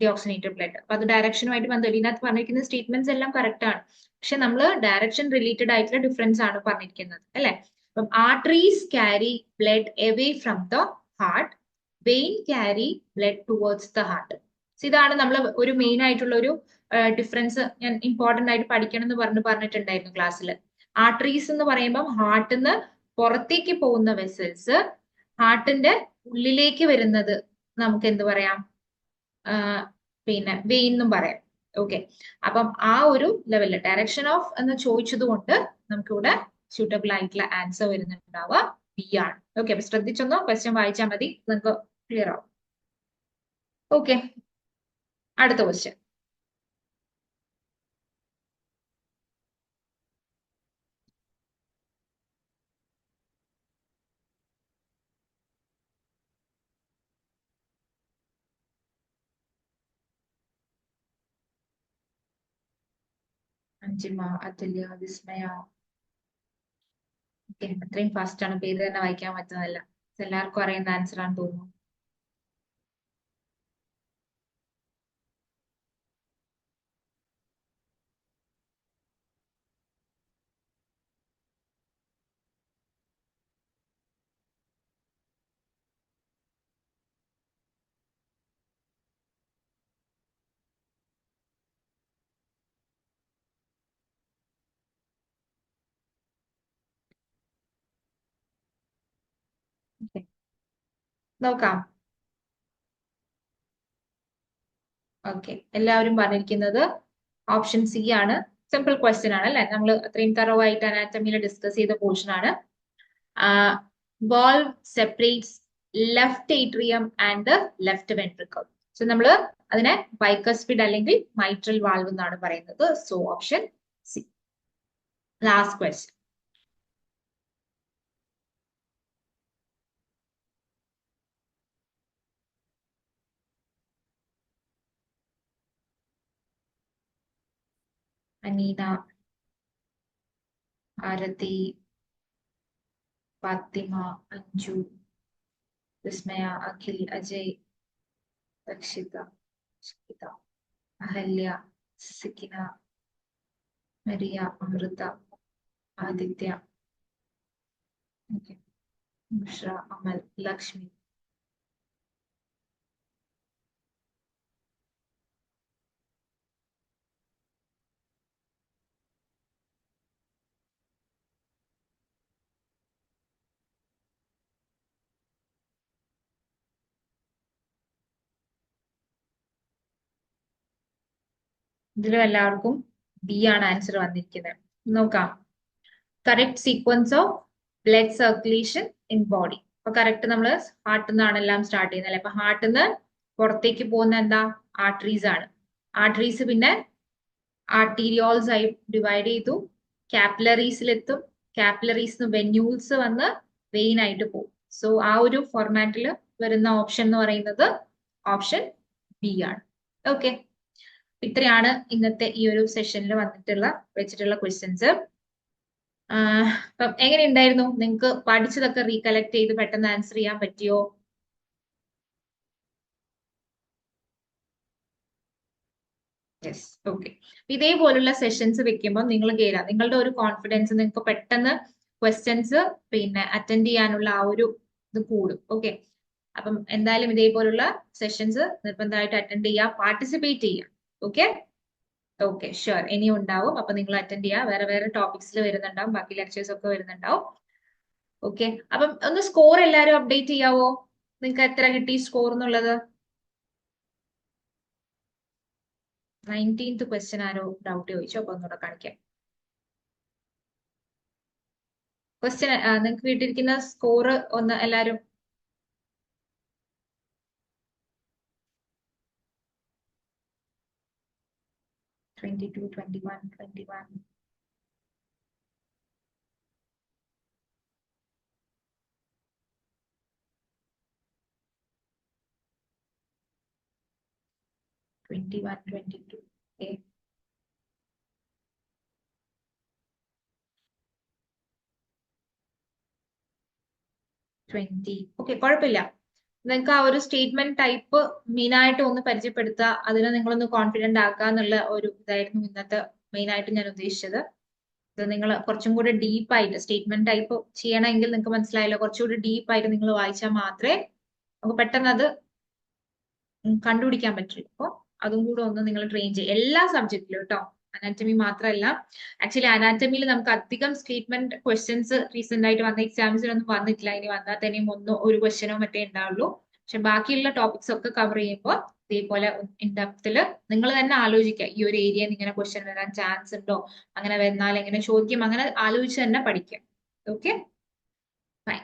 deoxygenated blood. അപ്പൊ അത് ഡയറക്ഷനുമായിട്ട് ബന്ധം. ഇതിനകത്ത് പറഞ്ഞിരിക്കുന്ന സ്റ്റേറ്റ്മെന്റ്സ് എല്ലാം കറക്റ്റ് ആണ്, പക്ഷെ നമ്മൾ ഡയറക്ഷൻ റിലേറ്റഡ് ആയിട്ടുള്ള ഡിഫറൻസ് ആണ് പറഞ്ഞിരിക്കുന്നത് അല്ലെ. അപ്പം arteries carry blood away from the heart, vein carry blood towards the heart. ഇതാണ് നമ്മൾ ഒരു മെയിൻ ആയിട്ടുള്ള ഒരു ഡിഫറൻസ് ഞാൻ ഇമ്പോർട്ടന്റ് ആയിട്ട് പഠിക്കണം എന്ന് പറഞ്ഞിട്ടുണ്ടായിരുന്നു ക്ലാസ്സിൽ. ആർട്ടറീസ് എന്ന് പറയുമ്പോൾ ഹാർട്ടിൽ നിന്ന് പുറത്തേക്ക് പോകുന്ന വെസൽസ്, ഹാർട്ടിന്റെ ഉള്ളിലേക്ക് വരുന്നത് നമുക്ക് എന്ത് പറയാം? പിന്നെ വെയിൻ എന്നും പറയാം. ഓക്കെ, അപ്പം ആ ഒരു ലെവലിൽ ഡയറക്ഷൻ ഓഫ് എന്ന് ചോദിച്ചത് കൊണ്ട് നമുക്കിവിടെ സ്യൂട്ടബിൾ ആയിട്ടുള്ള ആൻസർ വരുന്നുണ്ടാവുക ബി ആണ്. ഓക്കെ, അപ്പൊ ശ്രദ്ധിച്ചൊന്ന് ക്വസ്റ്റ്യൻ വായിച്ചാൽ മതി, നിങ്ങൾക്ക് ക്ലിയർ ആവും. ഓക്കെ, അടുത്ത ക്വസ്റ്റ്യൻ. അഞ്ജിമ, അതുല്യ, വിസ്മയ. ഓക്കെ, അത്രയും ഫാസ്റ്റ് ആണ്, പേര് തന്നെ വായിക്കാൻ പറ്റുന്നതല്ല. എല്ലാവർക്കും അറിയുന്ന ആൻസർ ആണെന്ന് തോന്നുന്നു. Okay. നോക്കാം. ഓക്കെ, എല്ലാവരും പറഞ്ഞിരിക്കുന്നത് ഓപ്ഷൻ സി ആണ്. സിമ്പിൾ ക്വസ്റ്റ്യൻ ആണ് അല്ലെ. നമ്മൾ അത്രയും തറവായിട്ട് അനാറ്റമിയിൽ ഡിസ്കസ് ചെയ്ത പോർഷൻ ആണ്. Valve separates left atrium and left ventricle. So നമ്മൾ അതിനെ ബൈക്കസ്പിഡ് അല്ലെങ്കിൽ മൈട്രൽ വാൾവ് എന്നാണ് പറയുന്നത്. So option C. Last question. Aneena, Arathi, Fathima, Anju, Vismaya, Akhil, Ajay, Rakshitha, Shitha, Ahalya, Sikkina, Mariya, Amritha, Aditya, Mishra, Amal, Lakshmi. ഇതിലും എല്ലാവർക്കും ബി ആണ് ആൻസർ വന്നിരിക്കുന്നത്. നോക്കാം. Correct sequence of blood circulation in body. അപ്പൊ കറക്റ്റ് നമ്മൾ ഹാർട്ടിൽ നിന്നാണ് എല്ലാം സ്റ്റാർട്ട് ചെയ്യുന്നത് അല്ലെ. അപ്പൊ ഹാർട്ടിൽ നിന്ന് പുറത്തേക്ക് പോകുന്ന എന്താ, ആർട്ടറീസ് ആണ്. ആർട്ടറീസ് പിന്നെ ആർട്ടീരിയോൾസ് ആയി ഡിവൈഡ് ചെയ്തു, കാപ്പിലറീസിലെത്തും, കാപ്പിലറീസ് വെന്യൂൾസ് വന്ന് വെയിൻ ആയിട്ട് പോകും. സോ ആ ഒരു ഫോർമാറ്റിൽ വരുന്ന ഓപ്ഷൻ എന്ന് പറയുന്നത് ഓപ്ഷൻ ബി ആണ്. ഓക്കെ, ഇത്രയാണ് ഇന്നത്തെ ഈ ഒരു സെഷനിൽ വെച്ചിട്ടുള്ള ക്വസ്റ്റ്യൻസ്. അപ്പം എങ്ങനെ ഉണ്ടായിരുന്നു? നിങ്ങൾക്ക് പഠിച്ചതൊക്കെ റീകളക്ട് ചെയ്ത് പെട്ടെന്ന് ആൻസർ ചെയ്യാൻ പറ്റിയോ? Yes, okay. ഇതേപോലുള്ള സെഷൻസ് വെക്കുമ്പോൾ നിങ്ങൾ കയറാം, നിങ്ങളുടെ ഒരു കോൺഫിഡൻസ്, നിങ്ങൾക്ക് പെട്ടെന്ന് ക്വസ്റ്റ്യൻസ് പിന്നെ അറ്റൻഡ് ചെയ്യാനുള്ള ആ ഒരു ഇത് കൂടും. ഓക്കെ, അപ്പം എന്തായാലും ഇതേപോലുള്ള സെഷൻസ് നിർബന്ധമായിട്ട് അറ്റൻഡ് ചെയ്യുക, പാർട്ടിസിപ്പേറ്റ് ചെയ്യുക. ഓക്കെ ഓക്കെ, ഷുവർ, ഇനിയും ഉണ്ടാവും. അപ്പൊ നിങ്ങൾ അറ്റൻഡ് ചെയ്യുക. വേറെ വേറെ ടോപ്പിക്സിൽ വരുന്നുണ്ടാവും, ബാക്കി ലെക്ചേഴ്സ് ഒക്കെ വരുന്നുണ്ടാവും. ഓക്കെ, അപ്പം ഒന്ന് സ്കോർ എല്ലാരും അപ്ഡേറ്റ് ചെയ്യാവോ? നിങ്ങൾക്ക് എത്ര കിട്ടി സ്കോർ എന്നുള്ളത്? 19th ക്വസ്റ്റ്യൻ ആരോ ഡൗട്ട് ചോദിച്ചു, അപ്പൊ ഒന്നുകൂടെ കാണിക്കാം. ക്വസ്റ്റ്യൻ നിങ്ങൾക്ക് കിട്ടിയിരിക്കുന്ന സ്കോർ ഒന്ന് എല്ലാരും. ട്വന്റി 21, 21. Okay. 20. ഓക്കെ, കുഴപ്പമില്ല. നിങ്ങൾക്ക് ആ ഒരു സ്റ്റേറ്റ്മെന്റ് ടൈപ്പ് മെയിൻ ആയിട്ട് ഒന്ന് പരിചയപ്പെടുത്തുക, അതിനെ നിങ്ങളൊന്ന് കോൺഫിഡന്റ് ആക്കുക എന്നുള്ള ഒരു ഇതായിരുന്നു ഇന്നത്തെ മെയിൻ ആയിട്ട് ഞാൻ ഉദ്ദേശിച്ചത്. ഇത് നിങ്ങൾ കുറച്ചും കൂടെ ഡീപ്പായിട്ട് സ്റ്റേറ്റ്മെന്റ് ടൈപ്പ് ചെയ്യണമെങ്കിൽ നിങ്ങൾക്ക് മനസ്സിലായല്ലോ, കുറച്ചുകൂടി ഡീപ്പായിട്ട് നിങ്ങൾ വായിച്ചാൽ മാത്രമേ നമുക്ക് പെട്ടെന്ന് അത് കണ്ടുപിടിക്കാൻ പറ്റുള്ളൂ. അപ്പോൾ അതും കൂടെ ഒന്ന് നിങ്ങൾ ട്രെയിൻ ചെയ്യുക എല്ലാ സബ്ജക്റ്റിലും കേട്ടോ, അനാറ്റമി മാത്രമല്ല. ആക്ച്വലി അനാറ്റമിയിൽ നമുക്ക് അധികം സ്റ്റേറ്റ്മെന്റ് ക്വസ്റ്റ്യൻസ് റീസെന്റ് ആയിട്ട് വന്ന എക്സാംസിലൊന്നും വന്നിട്ടില്ല. ഇനി വന്നാൽ തന്നെയും ഒരു ക്വസ്റ്റ്യനോ മറ്റേ ഉണ്ടാവുള്ളൂ. പക്ഷെ ബാക്കിയുള്ള ടോപ്പിക്സ് ഒക്കെ കവർ ചെയ്യുമ്പോൾ ഇതേപോലെ ഇൻഡെപ്തില് നിങ്ങൾ തന്നെ ആലോചിക്കുക, ഈ ഒരു ഏരിയയിൽ ഇങ്ങനെ ക്വസ്റ്റ്യൻ വരാൻ ചാൻസ് ഉണ്ടോ, അങ്ങനെ വന്നാൽ എങ്ങനെ ചോദിക്കും, അങ്ങനെ ആലോചിച്ച് തന്നെ പഠിക്കുക. Okay, fine.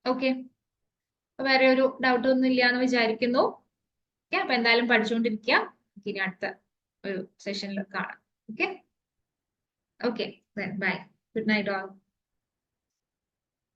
ഓക്കെ, വേറെ ഒരു ഡൗട്ട് ഒന്നും ഇല്ല എന്ന് വിചാരിക്കുന്നു. അപ്പൊ എന്തായാലും പഠിച്ചുകൊണ്ടിരിക്കുക. ഇനി അടുത്ത ഒരു സെഷനിൽ കാണാം. Okay okay, bye, good night all.